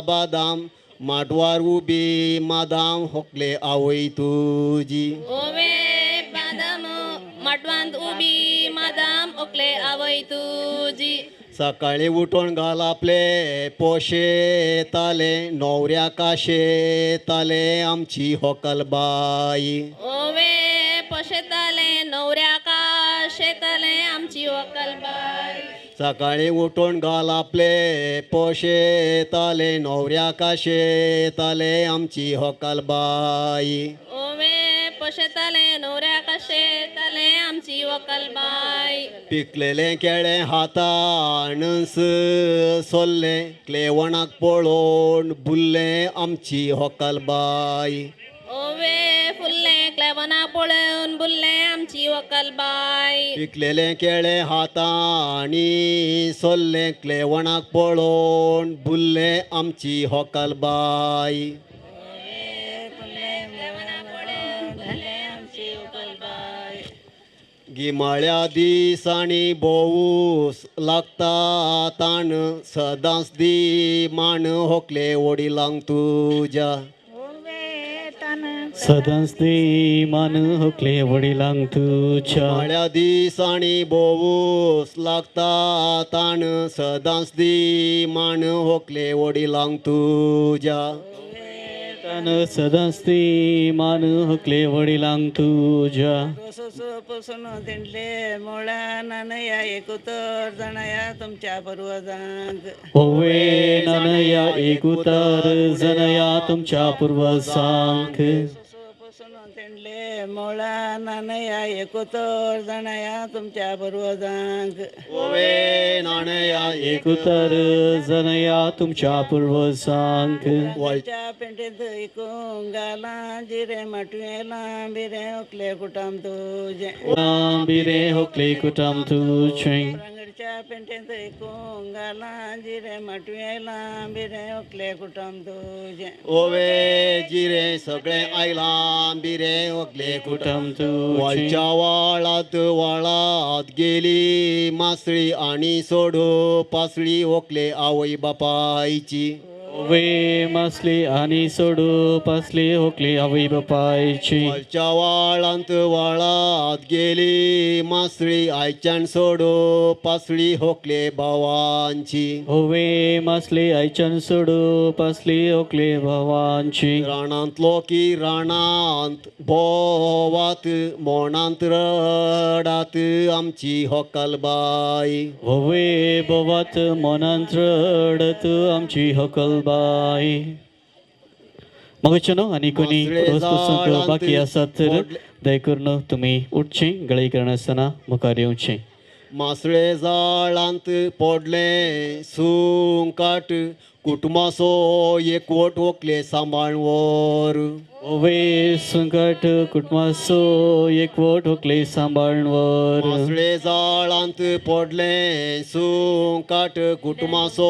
बादाम माटवार उबी मादाम होकले आवय तुजी ओवे बादाम माटवांत उबी मादाम ओकले आवय तुजी सकाळी उठून घाल आपले पोशे ताले न्हवऱ्या काशे ताले आमची होकलबाई ओवे पोशेताले न्हवऱ्या का शेताले आमची वकलबाई सकाळी उठून घाल आपले पोशे ताले न्हवऱ्या काशे ताले आमची होकलबाई ओवे पोशेताले न्हवऱ्या का शेताले आमची वकलबाई पिकलेले केळे हातानस सोल्ले क्लेवणाक पळोवन बुल्ले आमची होकलबाई ओवे फुल्ले क्लेवना पळोवन बुल्ले आमची वकलबाई पिकलेले केळे हातांनी सोल्ले क्लेवणाक पळोवन बुल्ले आमची होकलबाई गिमाळ्या दिसांनी बोवूस लागता ताण सदांच दी मान होकले वडिलांक तुज्या सदांच दी मान होकले वडिलांक तुझ्या गिमाळ्या दिसांनी बोवूस लागता ताण सदांच दी मान होकले वडिलांक तुज्या सदांच दी मान होकले वडिलांक तुझ्या पसून तिंडले मोळा नानया एकुतर जणया तुमच्या पूर्वजांक ओवे नानया एकुतर जनया तुमच्या पूर्वजांक पसून तिंडले मोळा नानया एकुतर जणया तुमच्या पूर्वजांक ओवे नाणया एकुतर जनया तुमच्या पूर्वजांक वळच्या पेंटेत इकूंक गाला जिरे माटवेला बिरे ओकले कुटाम तुझे बिरे होकले कुटाम तुझे रांगडच्या पेंटेत इकूंक गाला जिरे माटवेला बिरे ओकले कुटाम तुझे ओवे जिरे सगळे आयला बिरे ओकले कुटाम तुझे वळच्या वाळात गेली मासळी आणि सोडो पासळी ओकले आवय बापायची ओवे मासली आणि सोडू पासली होकली आवय बापायची वळच्या वाळात गेली मासळी आयच्यान सोडो पासळी होकले भावांची ओवे मासली आयच्यान सोडू पासली होकली भावांची रानांतलो की रानांत भोवात मोणांत रडात आमची होकलबाई ओवे बोवात मनांत रडत आमची होकलबाई मग चनो आणि कोणी वस्तू बाकी आसात तर दय करून तुम्ही उठचें गळी करनासतना मुखार येवचें. मासळे जाळांत पडले सुंकाट कुटुंबाचो एकवट व्हंकले सांबाळवर. ओवे संकट कुटुंबाचो एकवट व्हंकले सांबाळवर. मासळे जाळांत पडले सुंकाट कुटुंबाचो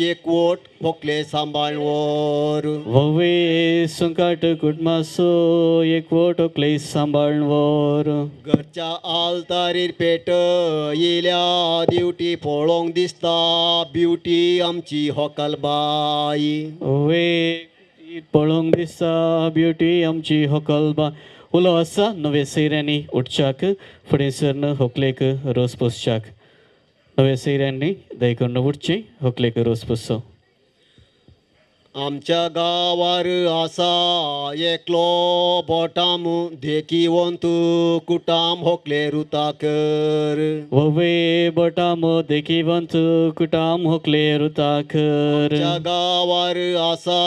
एकवट व्हंकले सांबाळवर. वोवे संकट कुटुंबाचो एकवट व्हंकले सांबाळवर. घरच्या आलतारीर पेट येयल्या दिवटी पळोवंक दिसता ब्युटी आमची होकलबाई. ओवे पळोवंक दिसता ब्युटी आमची होकलबा. उलो आसा नवे सैऱ्यांनी उठच्याक फुडें सरन व्हंकलेक रोस पोसच्याक. नवे सैऱ्यांनी दय करून उठचें व्हंकलेक रोस पोसचो. आमच्या गांवार आसा एकलो बोटाम देखीवंत कुटाम व्हंकले रुताकर. वोवे बटाम देखीवंत कुटाम व्हंकले रुताकर. आमच्या गांवार आसा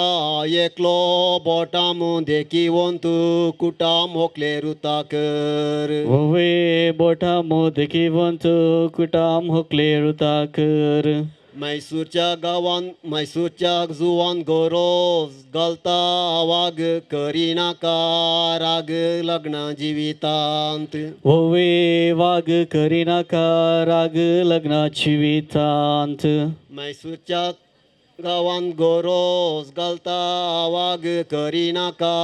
एकलो बोटाम देखीवंत कुटाम व्हंकले रुताकर. वोवे बटाम देखीवंत कुटाम व्हंकले रुताकर. मैसूरच्या जुवान गरोज घालता वाग करिनाका राग लग्न जिवितांत. वोवे वाग करिनाका राग लग्नाची वितांत. मैसूरच्या गांवान गरोज घालता वाग करिनाका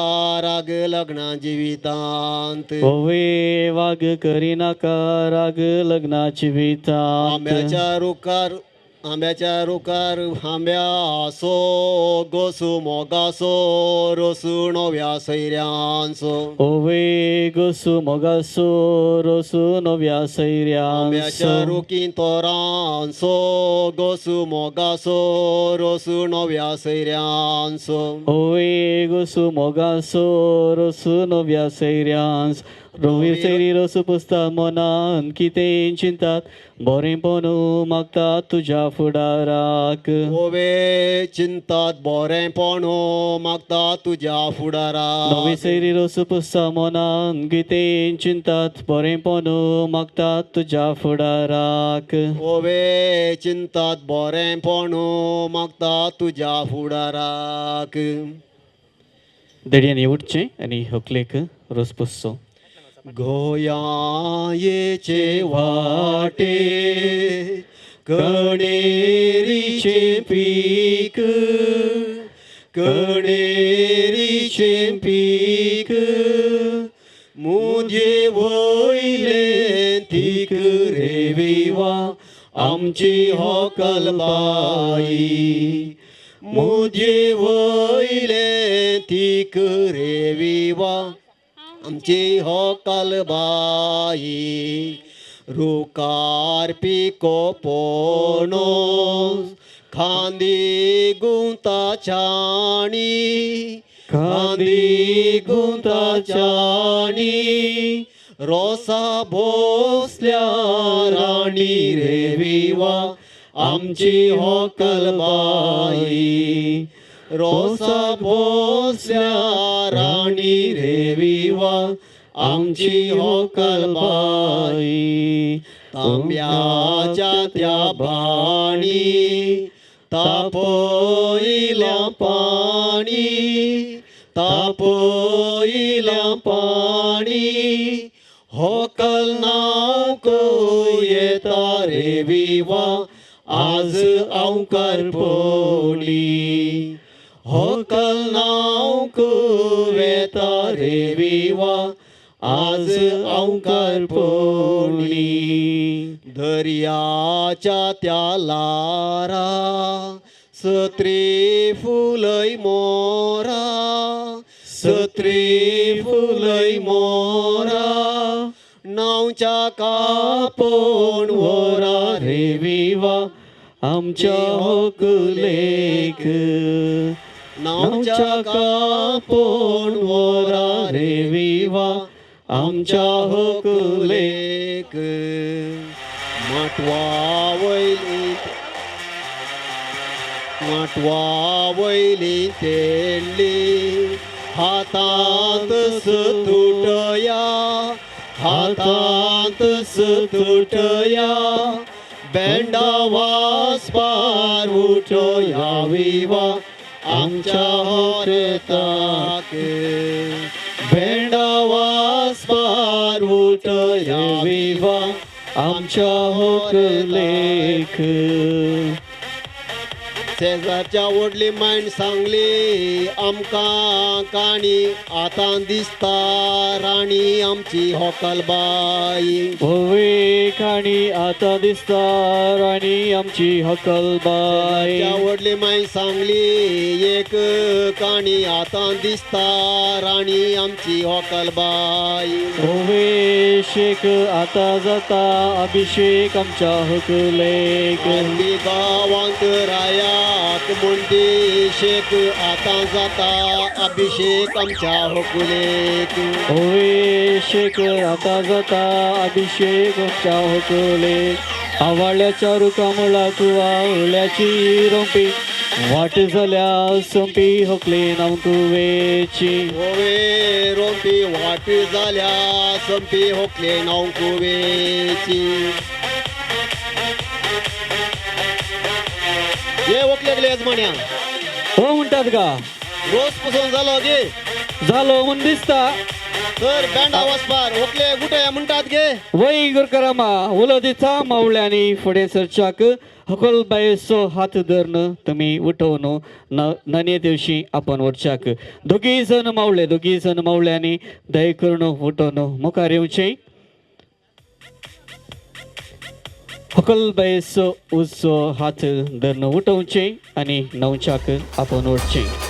राग लग्न जिवितांत. वोवे वाग करिनाका राग लग्नाची वितांत. आंब्याच्या रुखार आंब्या सो गोसू मोगासो रोसू नव्या सैऱ्यांचो. ओवे गोसू मोगासो रोसू नव्या सैऱ्यांचो. आंब्याच्या रुखीन तोरांचो गोसू मोगासो रोसू नव्या सैऱ्यांचो. ओवे गोसू मोगासो रोसू नव्या सैऱ्यांस. रोवीर सैरी रोसू पुसता मनान कितें चिंतात बरेंपण मागतात तुज्या फुडाराक. ओवे चिंतात बरेंपण मागतात तुज्या फुडाराक. नवी सैरी रोसू पुसता मनान कितें चिंतात बरेंपण मागतात तुज्या फुडाराक. ओवे चिंतात बरेंपण मागतात तुज्या फुडाराक. देडयांनी उठचें आनी व्हंकलेक रोस पुसचो. गोंयाचे वाटे कणेरीचे पीक कणेरीचे पीक मुदये वयले तीक रे विवा आमची होकलबाई. मुदये वयले तीक रे विवा आमची होकलबाई. रुकार पिको पोणो खांदी गुंता चाणी खांदी गुंता चाणी रोसा भोसल्या राणी रे विवा आमची होकलबाई. रोसा भोसल्या राणी रे विवा आमची होकलबाई. तांब्याच्या त्या बाणी तापयल्या पाणी तापयल्या पाणी होकल नाव येता रे विवा आज अवकार पोळी. होकल नाव वेता रे विवा आज अवकार पोळी. दर्याच्या त्या लारा सत्री फुलय मोरा सत्री फुलय मोरा नावच्या कापण वरा रे विवा आमच्या होकलेक. नावच्या कापण वरा रे विवा आमच्या होकलेक. माटवा वयली तेंडली हातांत तुटया हातांत तुटया बेंडा वासपार उठया विवा आमच्या होरताके बेंडा वासपार उठया विवा आमच्या होकलेक शेजारच्या व्हडली मायण सांगली आमकां काणी आतां दिसता राणी आमची हॉकलबाई होवे काणी आतां दिसता राणी आमची हॉकलबाई व्हडली माय सांगली एक काणी आतां दिसता राणी आमची हॉकलबाई होवे शेक आतां जाता अभिषेक आमच्या हॉकलेक गांवांत राया मुंडी शेक आतां जाता अभिषेक आमच्या हकुलेक होय शेक आतां जाता अभिषेक आमच्या हकुलेक आवाळ्याच्या रुखा मुळाक वावळ्याची रोंपी वाट जाल्या सोंपी हकले नांवकुवेची होवे रोंपी वाट जाल्या सोंपी हकले नांवकुवेची ये ओकलेक लेज म्हण्या हो म्हणटात का रोज पसून जालो गे जालो म्हण दिसता तर बँडा वचपार ओकले गुटया म्हणटात गे वय गुरकरामा उलो दिता मावळ्यांनी फुडें सरच्याक हकल बायेचो हात धरन तुमी उठोवन नने दिवशी आपण वरच्याक दोगी जण मावळ्यांनी दय करून उठोवन मुखार येवचें हकल बायेचो उजो हात धरन उठोवचें आनी णवच्याक आपण वचचें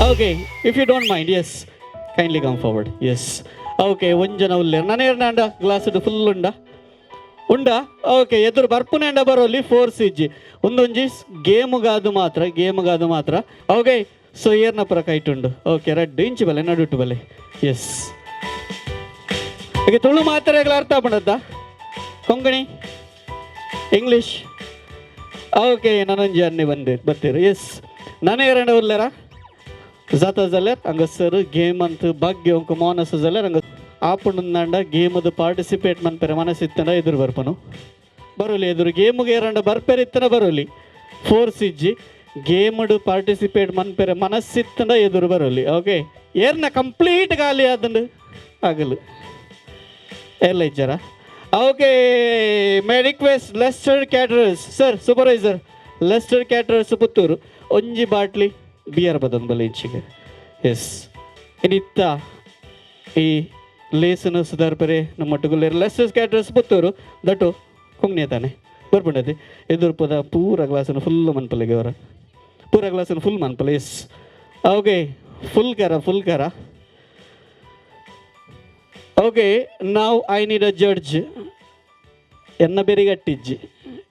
okay if you don't mind yes kindly come forward yes okay ಒಂಜನ ಉಲ್ಲೇರು ನಾನು ಏರ್ನಾಂಡ ಗ್ಲಾಸ್ ಫುಲ್ ಉಂಡ ಓಕೆ ಎದುರು ಬರ್ಪುನೆಂಡ ಬರೋಲಿ ಫೋರ್ಸ್ ಇಜ್ಜಿ ಒಂದೊಂಜಿ ಗೇಮ್ಗಾದು ಮಾತ್ರ ಓಕೆ ಸೊ ಏರ್ನ ಪುರ ಕೈಟುಂಡು ಓಕೆ ರೆಡ್ ಇಂಚು ಬಲೆ ನಡುಟು ಬಲೆ ಎಸ್ ಈಗ ತುಳು ಮಾತ್ರೆಗಳ ಅರ್ಥ ಪಡದ್ದ ಕೊಂಕಣಿ ಇಂಗ್ಲೀಷ್ ಓಕೆ ನಾನೊಂಜಿ ಅನ್ನಿ ಬರ್ತೀರಿ ಎಸ್ ನಾನು ಎರಡ ಉಲ್ಲೇರ ಜಾತ ಜಲ್ಲೆರ್ ಹಂಗ ಸರ್ ಗೇಮ್ ಅಂತ ಬಗ್ಗೆ ಒಂಕ ಮೋನಸ್ ಜಲ್ಲೆರ್ ಹಂಗ ಆಪುಂಡ ಗೇಮದು ಪಾರ್ಟಿಸಿಪೇಟ್ ಮನ್ಪೆರೆ ಮನಸ್ಸಿತ್ತಂಡ ಎದುರು ಬರ್ಪನು ಬರೋಲಿ ಎದುರು ಗೇಮ್ಗೆ ಏರಂಡ ಬರ್ಪೆರಿತ್ತನ ಬರೋಲಿ ಫೋರ್ಸ್ ಇಜ್ಜಿ ಗೇಮಡು ಪಾರ್ಟಿಸಿಪೇಟ್ ಮನ್ಪೆರೆ ಮನಸ್ಸಿತ್ತಂಡ ಎದುರು ಬರೋಲಿ ಓಕೆ ಏರ್ನ ಕಂಪ್ಲೀಟ್ ಖಾಲಿ ಆದಂಡು ಆಗಲು ಎಲ್ಲ ಇಜ್ಜಾರ okay my request Lester caterers sir supervisor Lester caterers Puttur ಒಂಜಿ ಬಾಟ್ಲಿ ಬಿಯರ್ ಬದನ್ ಬಲೆ ಇಂಚಿಗೆ ಎಸ್ ಇನ್ನಿತ್ತ ಈ ಲೇಸನು ಸುಧಾರ್ಪರೆ ನಮ್ಮ ಟುಗುಲೇರು ಲೆಸ್ಟರ್ ಕ್ಯಾಟರರ್ಸ್ ಪುತ್ತೂರು ದಟ್ಟು ಕುಂಗ್ನೆ ತಾನೆ ಬರ್ಬಿಡದೆ ಎದುರು ಪದ ಪೂರ ಗ್ಲಾಸನ್ನು ಫುಲ್ ಮನ್ಪಲೆಗೆ ಅವರ ಪೂರ ಗ್ಲಾಸನ್ನು ಫುಲ್ ಮನ್ಪಲೆ ಎಸ್ ಓಕೆ ಫುಲ್ ಕರ ಓಕೆ ನಾವು ಐ ನೀಡ್ ಅ ಜಡ್ಜ್ ಎನ್ನ ಬೆರಿಗಟ್ಟಿಜ್ಜಿ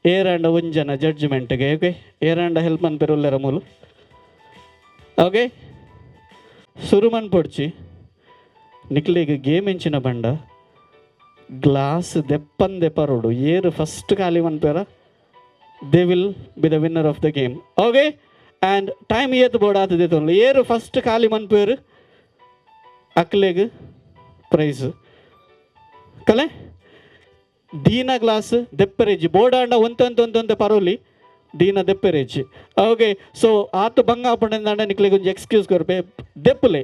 ಏರಾಂಡ ಒಂಜನ ಜಡ್ಜ್ಮೆಂಟ್ಗೆ ಓಕೆ ಏರಾಂಡ ಹೆಲ್ಪ್ ಮನ್ಪೆರು ಉಲ್ಲೆರ ಮೂಲು ಓಕೆ ಸುರುಮನ್ ಪೊಡ್ಚಿ ನಿಕ್ಲಿಗೆ ಗೇಮ್ ಎಂಚಿನ ಬಂಡ ಗ್ಲಾಸ್ ದೆಪ್ಪರೋಡು ಏರು ಫಸ್ಟ್ ಖಾಲಿ ಮನ್ಪೇರ they will be the winner of the game okay and time ಏತ್ ಬೋರ್ಡ್ ಆತದೆ ತೊಂದು ಏರು ಫಸ್ಟ್ ಖಾಲಿ ಮನ್ಪೇರು ಅಕ್ಲೆಗ್ ಪ್ರೈಸ್ ಕಲೆ ದೀನ ಗ್ಲಾಸ್ ದೆಪ್ಪರೇಜಿ ಬೋರ್ಡಾಂಡ ಒಂತೆ ಪರೋಲಿ ದೀನ ದೆಪ್ಪರೇಜಿ ಓಕೆ ಸೊ ಆತು ಬಂಗ ಆಪಂಡ ನಿಕ್ಲೆಗೆ ಒಂಜಿ ಎಕ್ಸ್ಕ್ಯೂಸ್ ಕೊರ್ಪೆ ದೆಪ್ಪಲೆ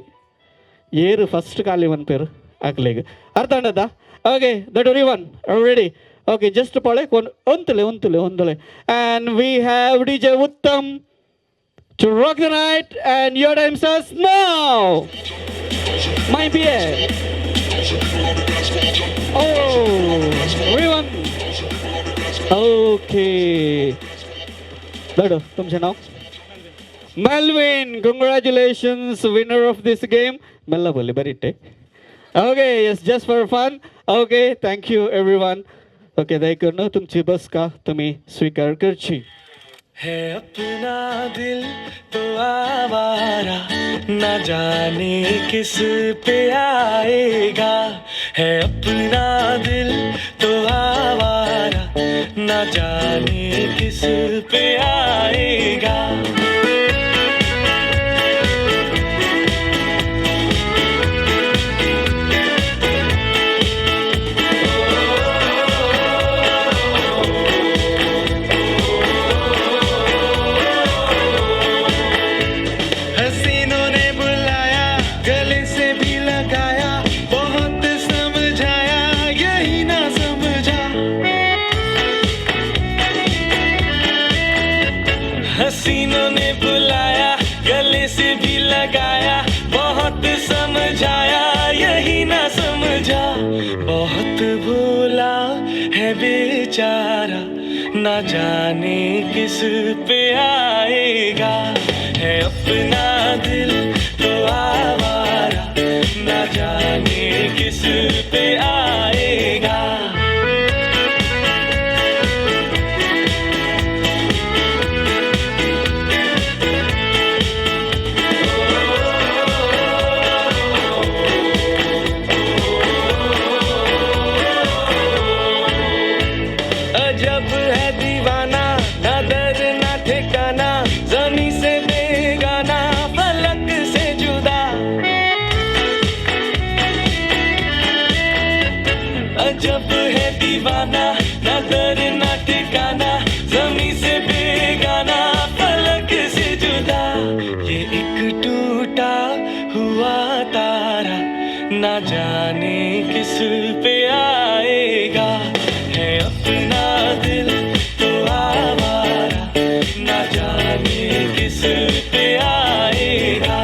ಏರು ಫಸ್ಟ್ ಖಾಲಿ ಮನ್ಪೇರು ಅಕ್ಲೆಗ್ ಅರ್ಥ ಅಂಡದ ಓಕೆ ದಟ್ ರಿ ಒನ್ ರೆಡಿ ಓಕೆ ಜಸ್ಟ್ ಪೊಳೆ ಒಂತಲೆ and we have DJ Uttam to rock the night and your time starts now my beer everyone okay Dado tumse now Melvin congratulations winner of this game mella bole baritte okay yes just for fun okay thank you everyone okay daikonu tumchi bas ka tumi स्वीकार करची है अपना दिल तो आवारा न जाने किस पे आएगा है अपना दिल तो आवारा न जाने किस पे आएगा हसीनों ने बुलाया गले से भी लगाया बहुत समझाया यही ना समझा बहुत भूला है बेचारा ना जाने किस पे आएगा है अपना दिल तो आवारा ना जाने किस पे आएगा जब है दीवाना ना दर ना ठिकाना जमी से बेगाना फलक से जुदा ये एक टूटा हुआ तारा ना जाने किस पे आएगा है अपना दिल तो आवारा ना जाने किस पे आएगा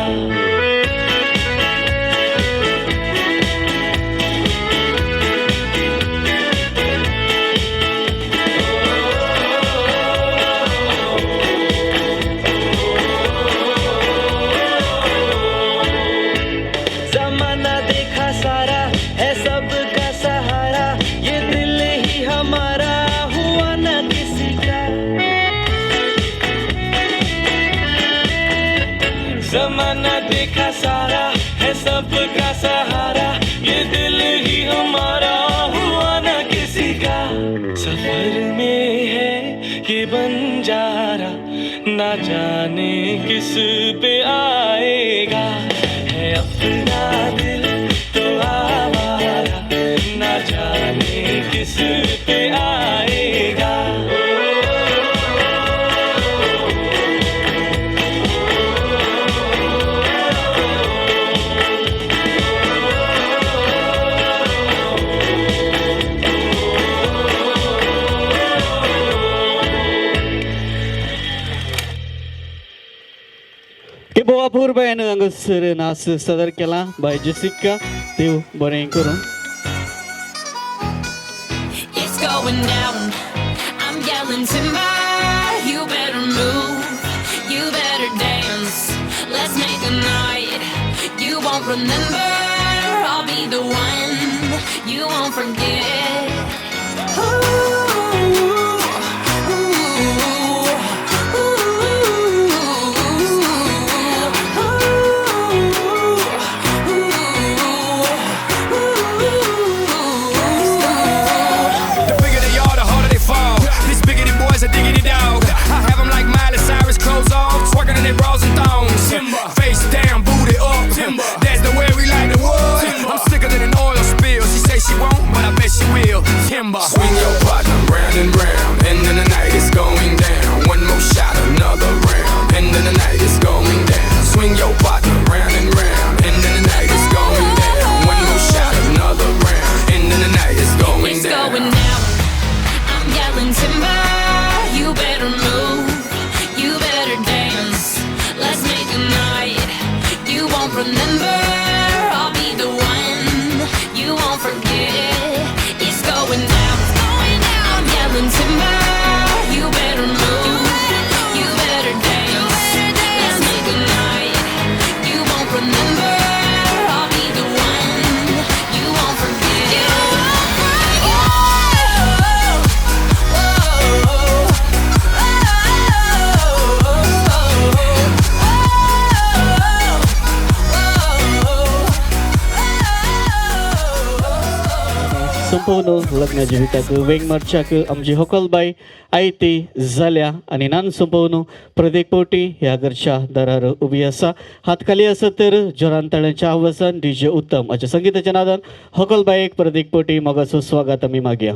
जमाना देखा सारा है सबका सहारा, ये दिल ही हमारा हुआ ना किसी का। सफर में है ये बंजारा, ना जाने किस पे आएगा। है अपना दिल तो आवारा, ना जाने किस पे आएगा। की बोवा पूर्वयान हांगासर नाच सादर केला बाय जेसिका. देव बरें करूं. It's going down. I'm yelling timber. You better move. You better dance. Let's make a night you won't remember. I'll be the one you won't forget. A diggity dog. I have them like Miley Cyrus, clothes off, twerking in their bras and thongs. Timber. Face down, booty up. Timber. That's the way we like the wood. Timber. I'm sicker than an oil spill. She say she won't, but I bet she will. Timber. Swing your partner round and round, and then the night is going down. One more shot, another round, and then the night is going down. Swing your partner round and round, and then the night is going down. One more shot, another round, and then the night is going It's down. going down. I'm yelling timber. You better move, you better dance. Let's make a night you won't remember. I'll be the one you won't forget. It's going down, I'm yelling timber. You better move, you better dance. Let's make a night you won't remember. I'll be the one you won't forget. संपूर्ण लग्न जिविताक वेंग मारच्याक आमची होकलबाई आयती जाल्या आनी नान संपूर्ण प्रत्येक पोटी ह्या घरच्या दारार उबी आसा. हात खाली आसत तर जोरान ताळ्यांच्या आवाजान डीजे उत्तम हाच्या संगीताच्या नादान होकलबाईक प्रत्येक पोटी मोगाचो स्वागत आमी मागया.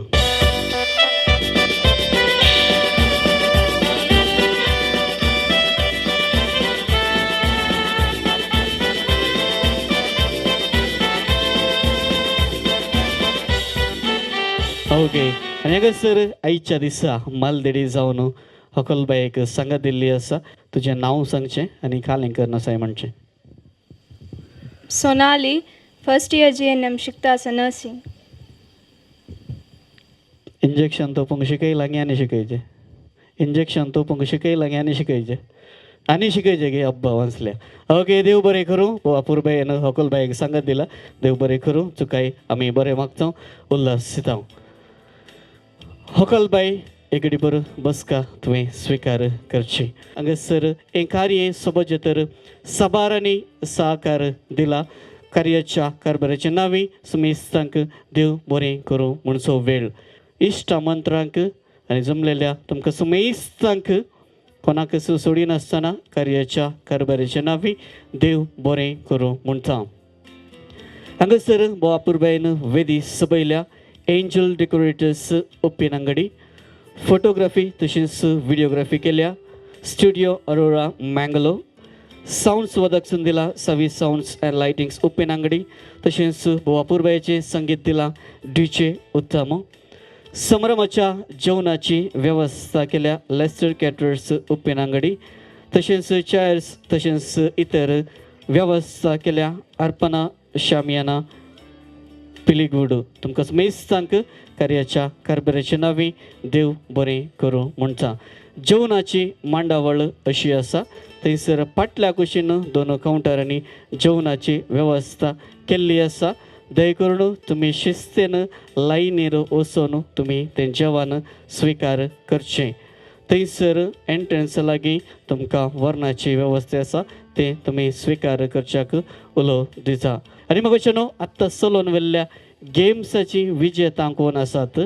ओके आनी हांगासर आयच्या दिसा मालदेडी जावन होकलबाईक सांगत दिल्ली आसा. तुजें नांव सांगचें आनी कालेंकर नसाय म्हणचें. सोनाली फर्स्ट इयर GNM शिकता आसा नर्सिंग. इंजेक्शन तोपूंक शिकयलां आनी आनी शिकयचें. इंजेक्शन तोपूंक शिकयलां आनी शिकयचें. आनी शिकयचें गे अब्बा वाचल्या. ओके देव बरें करूं. अपूर्बायेन होकलबाईक सांगत दिला. देव बरें करूं. चुकाय आमी बरें मागता उल्हास दिता. होकलबाई एकडी पर बसका तुवें स्विकार करची. हांगासर हें कार्य सोबत तर साबारांनी सहकार दिला. कार्याच्या कारभाराच्या नांवी समेस्तांक देव बरें करूं म्हणचो वेळ. इश्ट मंत्रांक आनी जमलेल्या तुमकां समेस्तांक कोणाक सोडी नासतना कार्याच्या कारभाराच्या नांवी देव बरें करूं म्हणटा. हांगासर बोवापूरबायन वेदी सबयल्या एंजल डेकोरेटर्स ओप्पीन अंगडी फोटोग्राफी तशेंच व्हिडिओग्राफी केल्या. स्टुडिओ अरोरा मँगलो. साऊंड्स वदकसून दिला सवी साऊंड्स अँड लायटिंग्स ओप्पीन अंगडी. तशेंच बोवापूरबायेचें संगीत दिला डीजे उत्तम. संभ्रमाच्या जेवणाची वेवस्था केल्या लेस्टर कॅटरर्स ओप्पीन अंगडी. तशेंच चेअर्स तशेंच इतर वेवस्था केल्या अर्पणा शामियाना पिलीगूड. तुमकां समेस्तांक कार्याच्या कारभाराच्या नांवी देव बरें करूं म्हणटा. जेवणाची मांडावळ अशी आसा. थंयसर फाटल्या कुशीन दोन कावंटरांनी जेवणाची वेवस्था केल्ली आसा. दय करून तुमी शिस्तेन लायनीर वचून तुमी तें जेवण स्विकार करचें. थंयसर एंट्रन्स लागीं तुमकां वर्णाची वेवस्था आसा ते तुमी स्विकार करच्याक उलो दिता. आनी म्हाका न्हू आत्तां चलोवन व्हेल्ल्या गेम्साची विजेता कोण आसात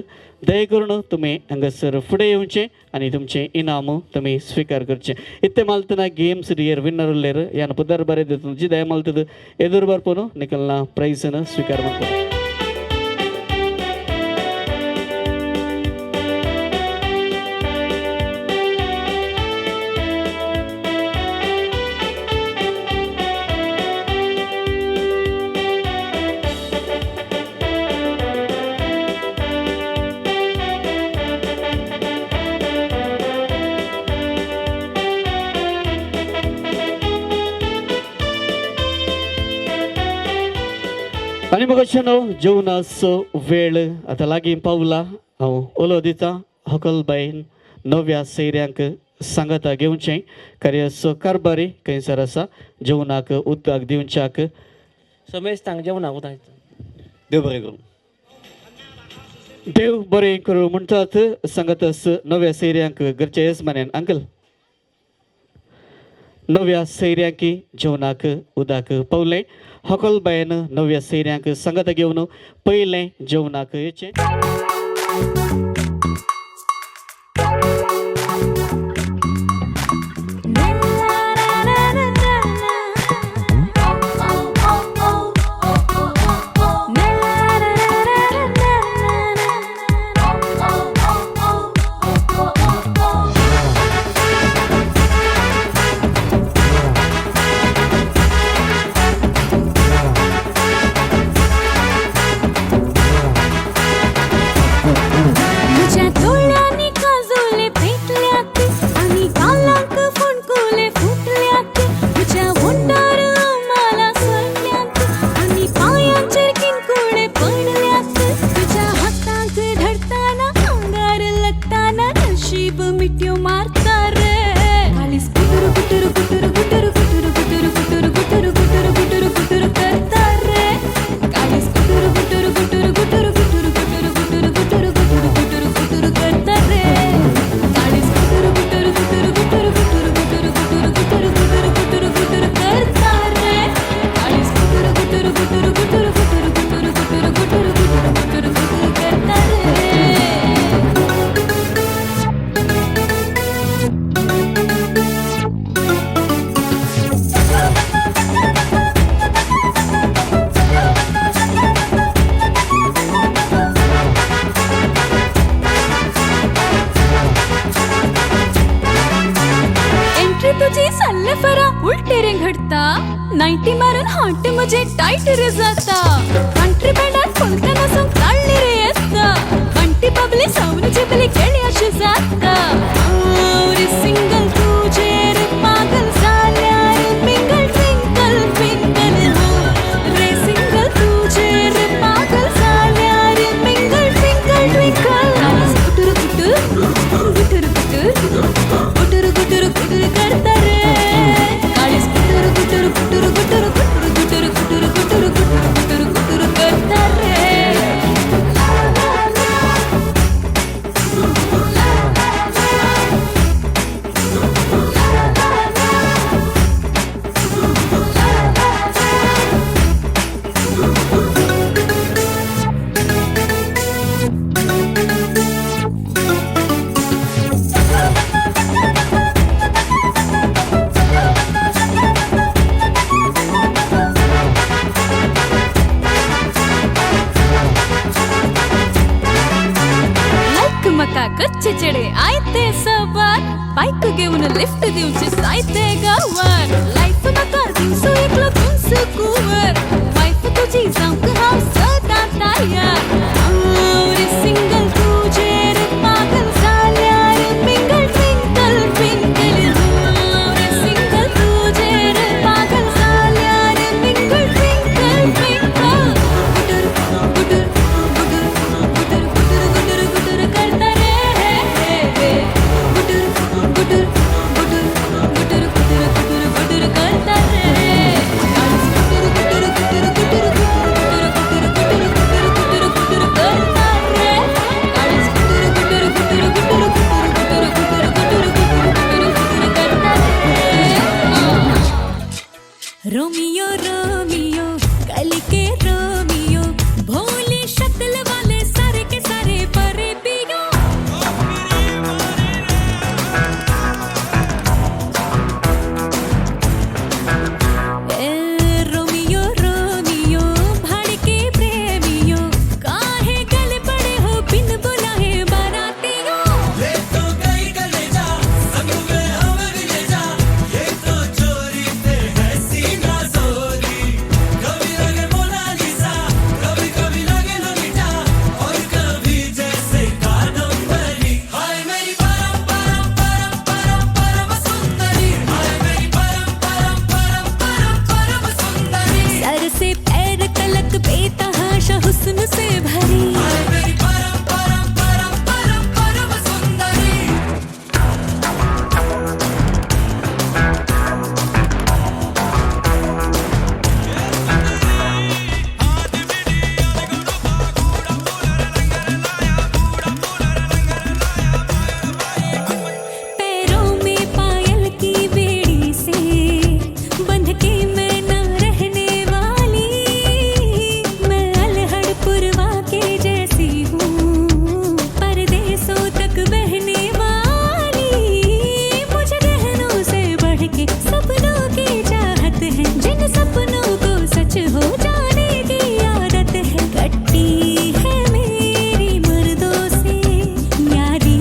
दय करून तुमी हांगासर फुडें येवचें आनी तुमचें इनाम तुमी स्विकार करचें. इत्ते माल्तना गेम्स रियर विನ್ನर उरलेर यान पुदर बरें दिता जी दय माल्तद एदूर ಬರ್ಪೋನು ನಿಕಲ್ನ ಪ್ರೈಸನ್ನು ಸ್ವೀಕಾರ ಮಾಡ್ತಾರೆ. आनी म्हाका जेवणाचो वेळ आतां लागीं पावला. हांव उलो दिता हकलबाईन नव्या सैऱ्यांक सांगाता घेवचें कार्याचो कारबारी खंयसर आसा जेवणाक उदक दिवच्याक समेश तांग जेवणाक उदक देव बरें करूं. देव बरें करूं म्हणटात सांगातस नव्या सैऱ्यांक घरचे येजमान्यान अंकल नव्या सैऱ्यांकी जेवणाक उदक पावलें. हकलबायन नव्या सैऱ्यांक सांगात घेवन पयलें जेवणाक येचें. उलटे रेंगडता नाईटी मारून हाट मुझे टाइट रे जाता कंट्री बँडात फुलताना संग चालली रे येता बंटी बबली सावन जिबली खेळी अशी जाता रे सिंगल तुझे रे पागल झाल्या रे मिंगल ट्विंकल ट्विंकल रे सिंगल तुझे रे पागल झाल्या रे mingle twinkle twinkle Gutur Gutur Gutur Gutur Gutur Gutur करता रे कच्चे चढे आयते सवार बाईक घेऊन लिफ्ट देऊची सायते गावार लाईफ नका दिवसो एकलो तुमस कुवर वाईफ तुझी जाऊक हाव सदा तयार रे सिंगल तुझे रे पागल झाल्या रे मिंगल ट्विंकल ट्विंकल रे सिंगल तुझे रे पागल झाल्या रे मिंगल ट्विंकल ट्विंकल गुटर गुटर गुटर गुटर गुटर गुटर गुटर करता गुटर गुटर गुटर गुटर गुटर गुटर गुटर रोमियो रोमियो कल के रोमियो भोली शक्ल वाले सारे के सारे परे पियो रोमियो रोमियो भाड़ के प्रेमियो काहे गले पड़े हो बिन बुलाए बारातियों ले तो गई कलेजा संग में हमें भी ले जा ये तो चोरी पे है सीना जोरी कभी लगे मोनालिसा कभी कभी लगे लोलिटा और कभी जैसे कादम्बरी हाय मेरी परम परम परम परम परम सुंदरी हाय मेरी परम परम परम परम परम सुंदरी सर से पैर तलक बेतहाशा हुस्न से भरी हाय मेरी परम परम परम परम परम सुंदरी पैरों में पायल की बेड़ी से बंध के मैं ना रहने वाली मैं अलहड़ पुरवा के जैसी हूँ परदेसों तक बहने वाली मुझे गहनों से बढ़ के सपनों की चाहत है जिन सपनों को सच हो जाने की आदत है कट्टी है मेरी मर्दों से यारी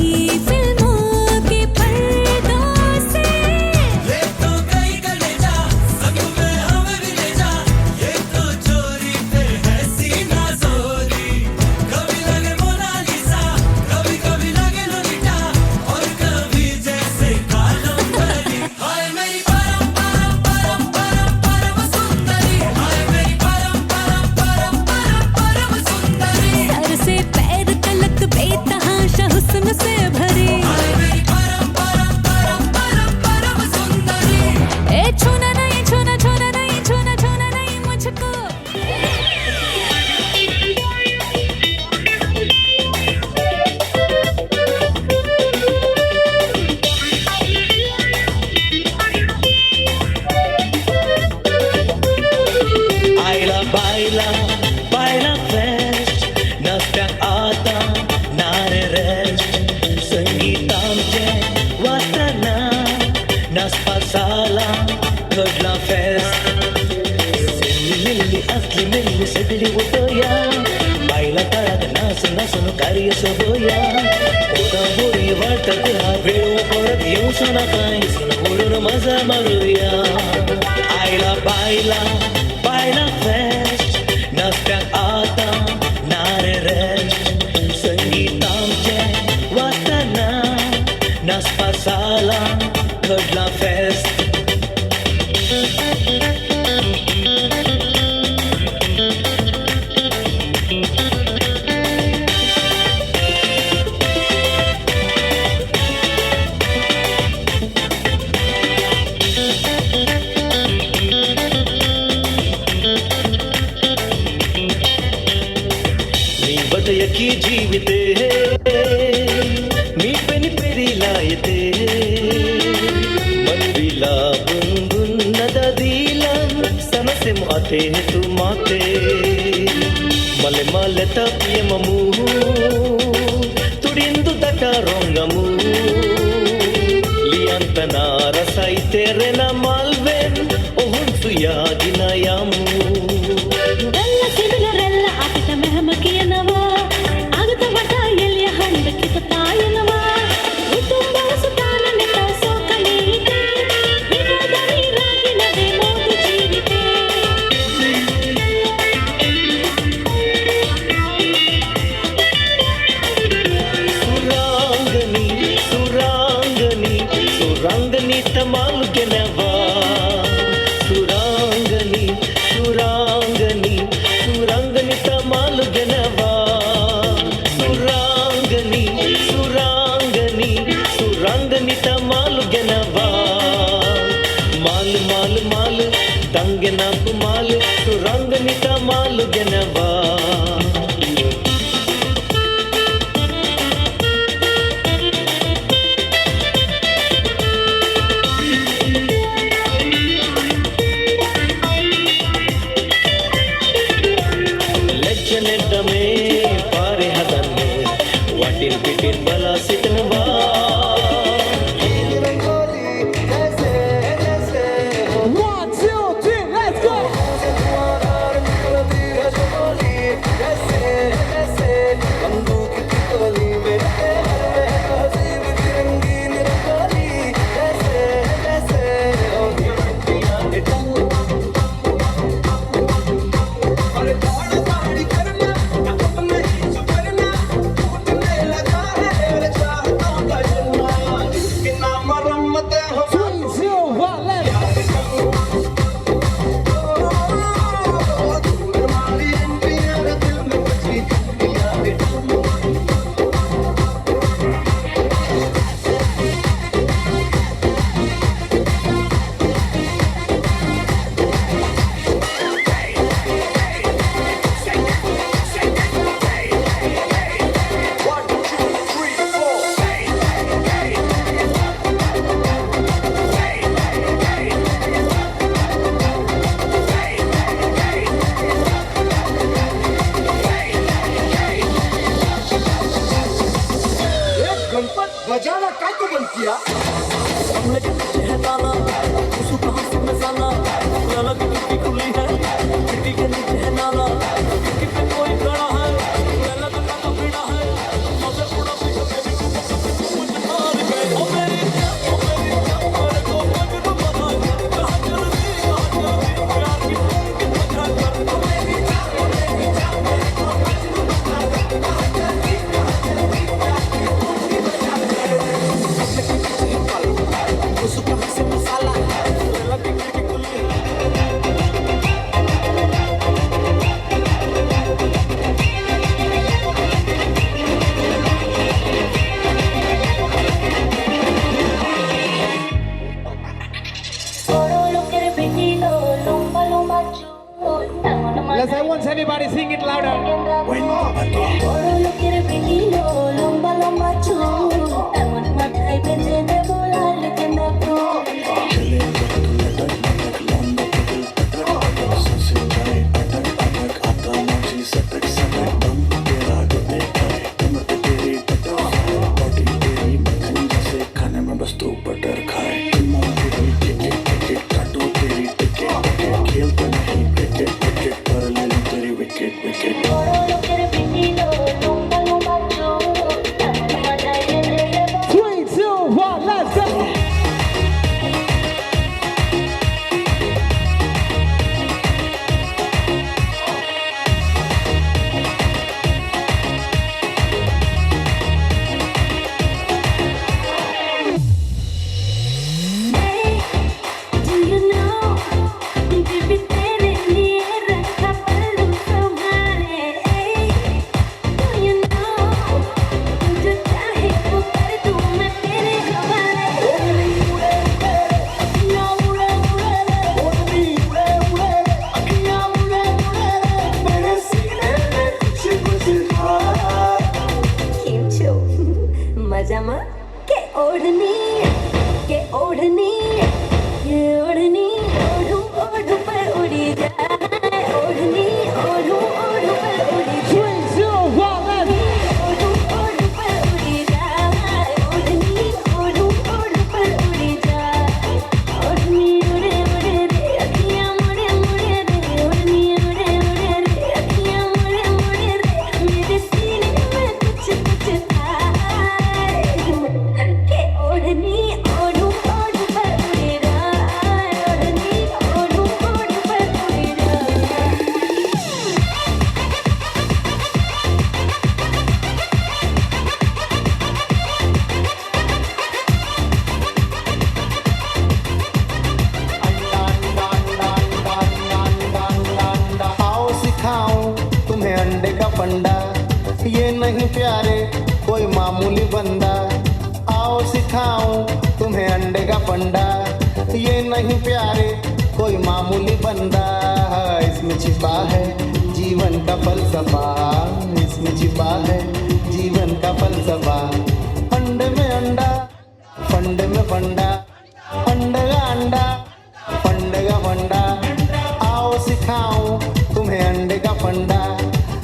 फिल्मों के पर्दों से ले तो गई कलेजा संग में हमें भी ले जा ये तो चोरी पे है सीना जोरी कभी लगे मोनालिसा कभी कभी लगे लोलिटा और कभी जैसे कादम्बरी हाय मेरी परम परम परम परम परम सुंदरी हाय मेरी परम परम परम परम परम सुंदरी सर से पैर तलक बेतहाशा हुस्न से भरी हाय मेरी परम परम परम परम परम सुंदरी ए छूना नहीं छूना छूना नहीं छूना छूना नहीं मुझको आयला बायला बायला फेस्ट नसत्याक आता नारे रेस्ट संगीत आमचे वाचना नसपा साला घडला फेस्ट मिल्ली असली मिल्ली सगळी उठोया बायला तळात नाचून नाचून कार्य सोबोया उदा बोरी वाटत हा वेळ परत येऊच नका इसून बोलून मजा मारूया आयला बायला बायला फेस्ट नसत्याक आता नारे रेस्ट संगीत आमचे वाचना नसपा साला घडला फेस्ट मी बदयकी जीविते मी पेनी पेरीला येते मनविला बुंदुन दीला सनसे माते तू माते मले मले तपिय ममू तुडिंदु दट रोंगमू लियंतನ ರಸೈತೆರೆನ ಮಾಲ್ವೆನ್ ಓಹುನ್ಸು ಯಾದಿನ ಯಾಮು ಎಲ್ಲ ಸಿಬಿಲರೆಲ್ಲ ಆಪಿತ ಮೆಹಮಕಿಯನವ ಆಗತ ವಟ ಎಲ್ಲಿಯ ಹಂಡಕಿತ ತಾಯನವ ಕುಟುಂಬ ಸುತಾನ ನೆತ ಸೋಕಲೀತೆ ವಿನೋದ ನೀರಾಗಿನದೆ ಮೋದು ಜೀವಿತೆ ಸುರಾಂಗನಿ ಸುರಾಂಗನಿ ಸುರಾಂಗನಿ ತಮಾಲು ಗೆನವಾ ಸುರಾಂಗನಿ ಸುರಾಂಗನಿ ಸುರಾಂಗನಿ ತಮಾಲು ಗೆನವಾ ಸುರಾಂಗನಿ ಸುರಾಂಗನಿ ಸುರಾಂಗನಿ ತಮಾಲು ಗೆನವಾ ಮಾಲ್ ಮಾಲ್ ಮಾಲ್ ತಂಗೆನಪು ಮಾಲ್ ಸುರಾಂಗನಿ ತಮಾಲು ಗೆನವಾ नेड्डमे पारे हदन्ने वाटिल पिटिल बला सितनवा बजाना काय को बंद KIA Yes, I want everybody sing it louder.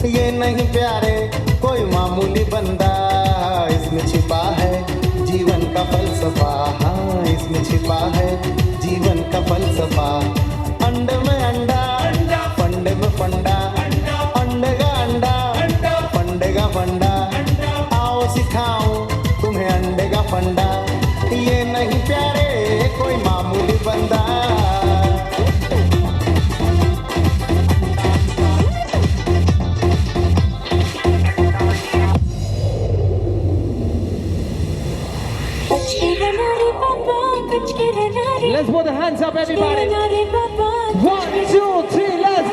ये फलसफा, हाँ इसमें छिपा है जीवन का फलसफा। अंड में अंडा, फंडे में फंडा, अंडे का अंडा, फंडे का फंडा। आओ सिखाऊं तुम्हें अंडे का फंडा, ये नहीं प्यारे कोई मामूली बंदा। Let's put the hands up, everybody. 1, 2, 3, let's.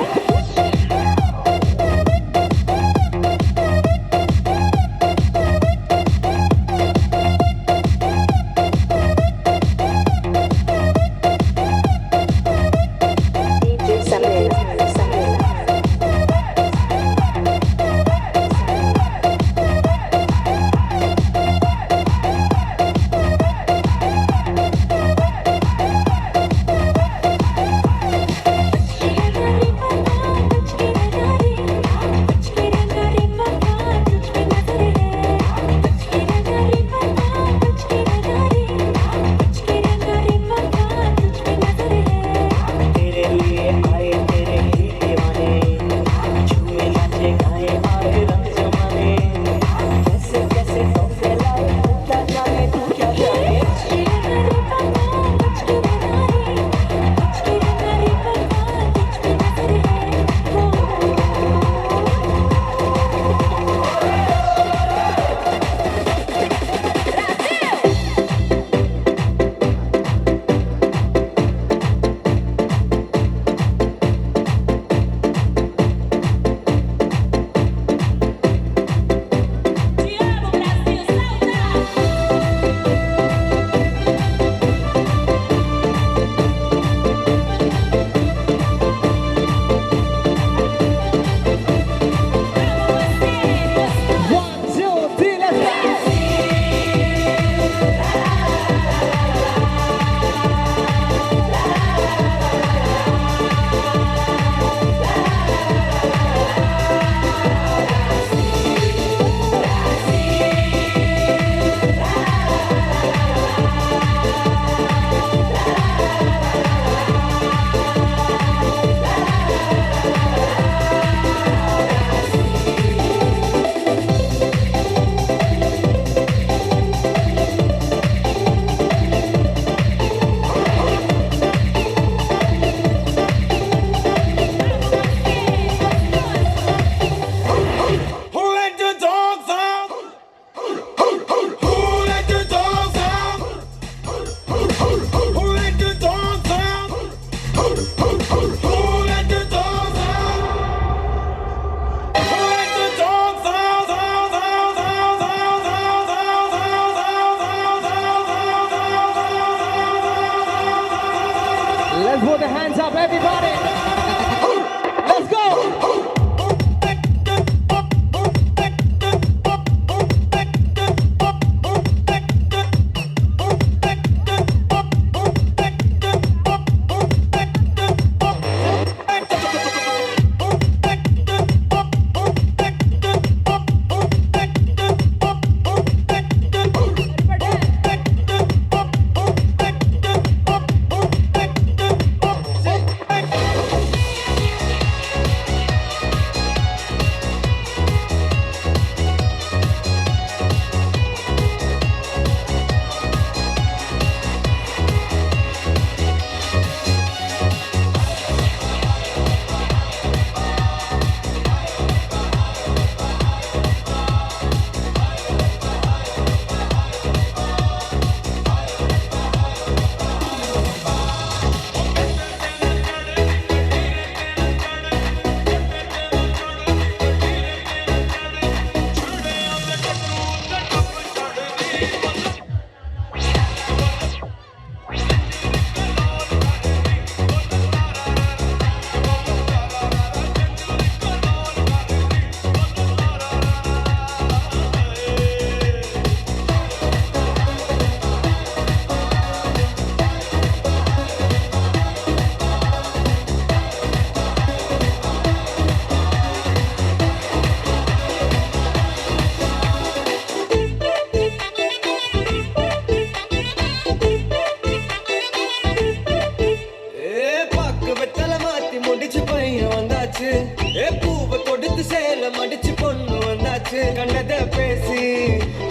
வந்தாச்சு பூவை கொடுத்து சேல மடிச்சு பொண்ணு வந்தாச்சு கண்டத பேசி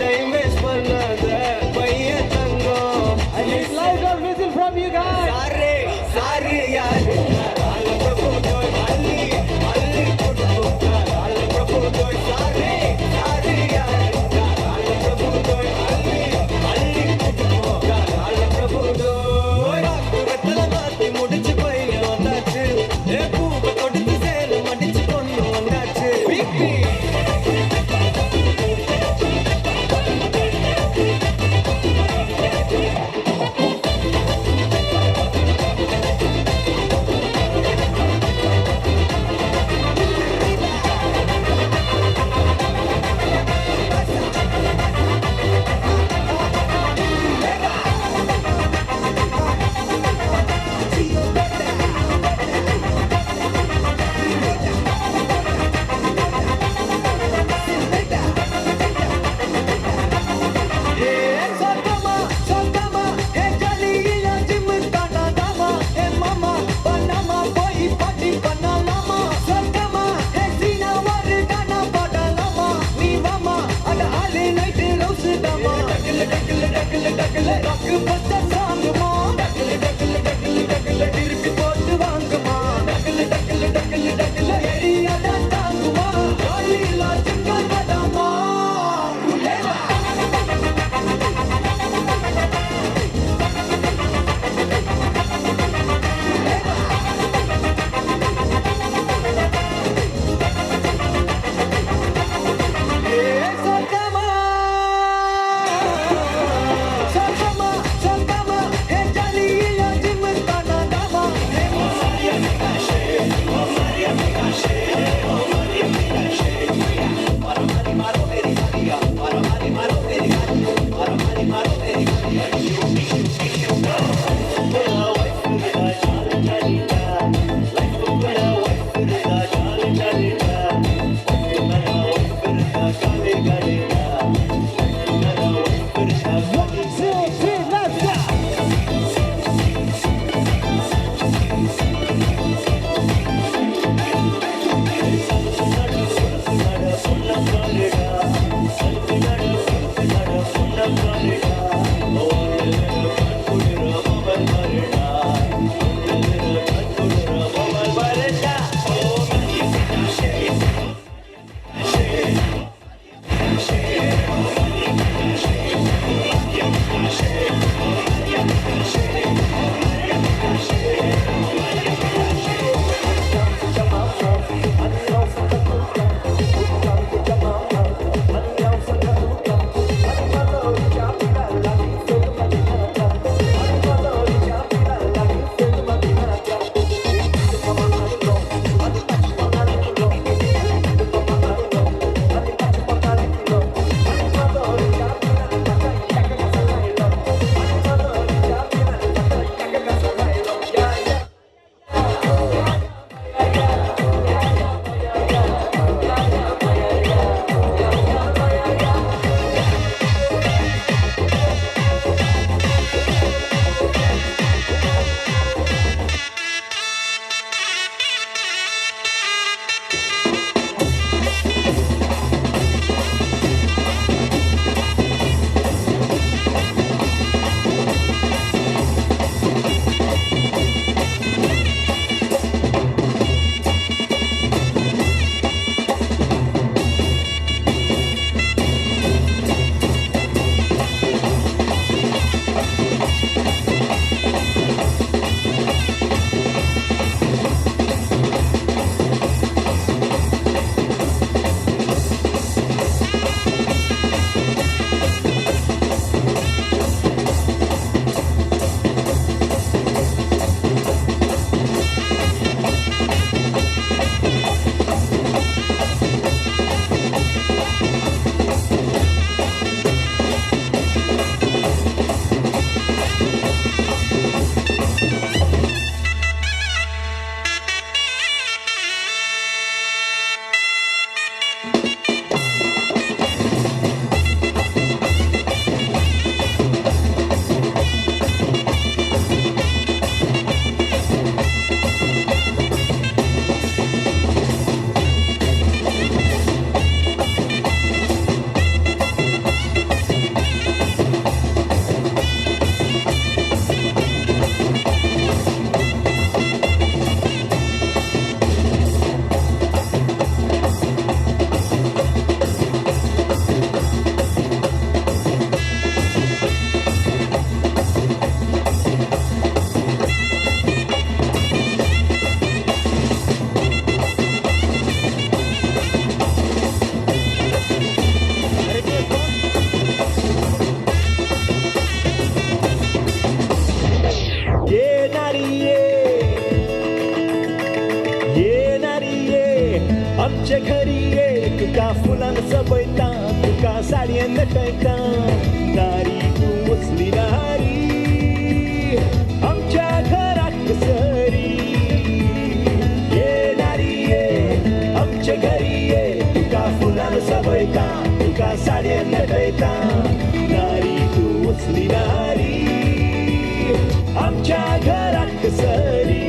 டைம் வேஸ்ட் பண்ணாத பையன் தங்கம் Louder whistle from you guys. சாரே சாரி யாரு கால பிரபு தோய் அள்ளி அள்ளி கொடுத்து கால பிரபு தோய் சாரே சாரி யாரு கால பிரபு தோய் அள்ளி அள்ளி கொடுத்து கால பிரபு தோய் வெத்தல மாத்தி முடிச்சு பையன் வந்தாச்சு பூவை கொடுத்து சேல மடிச்சு பொண்ணு வந்தாச்சு आमच्या घरी ये तुका फुलान सबयता तुका साडयेन नटयता नारी तूं वचली नारी आमच्या घराक सरी ये नारी ये आमच्या घरी ये तुका फुलान सबयता तुका साडयेन नटयता नारी तूं वचली नारी आमच्या घराक सरी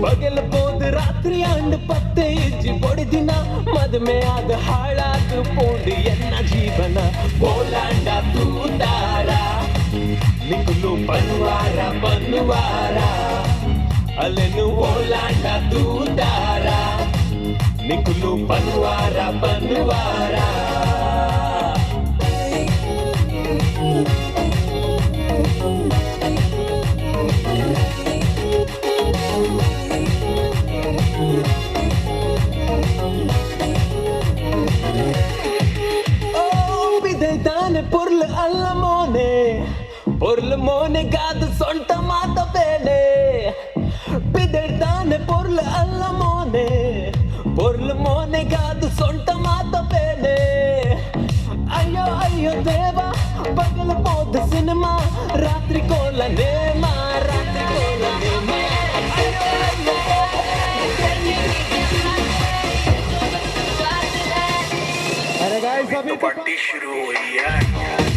बगलबोद रात्री अंड पत्ते इज्जी बड़दिना मद में आद हाड़ात पोंड एन्न जीवन बोलांड तूतारा निकुलु पनुवारा पनुवारा अलेनु बोलांड तूतारा निकुलु पनुवारा पनुवारा Porle mone gad sonta mata pele Piderdane porle alla mone gad sonta mata pele Ayo ayo deva pagal pod cinema ratri kola nema अरे गाइस अभी तो पार्टी शुरू हुई है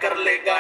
कर लेगा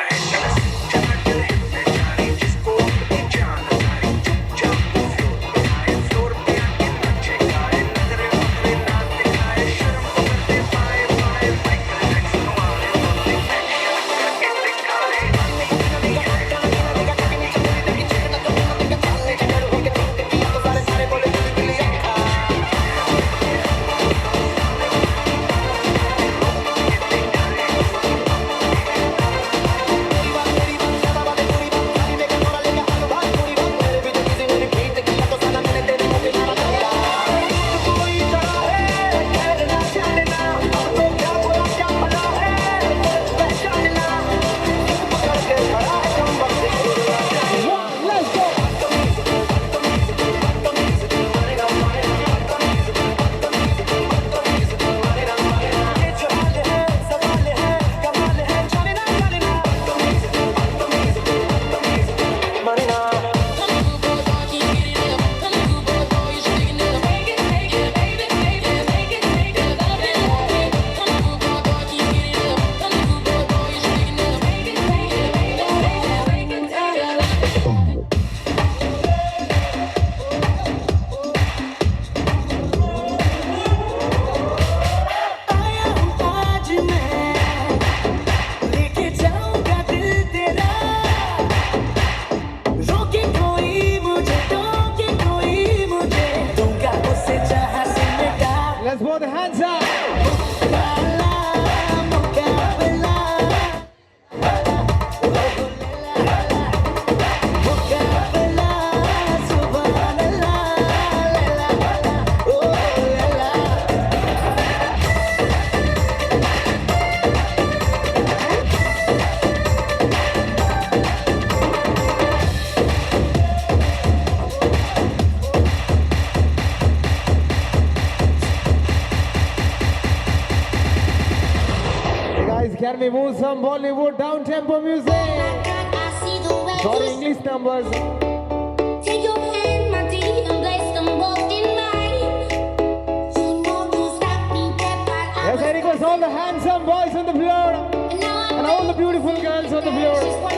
we move some Bollywood down tempo music? Sorry, English numbers. Take your hand, my dear, and place them both in mine. You know you stop me dead by Yes, I request all the handsome boys on the floor and all the beautiful girls on the floor.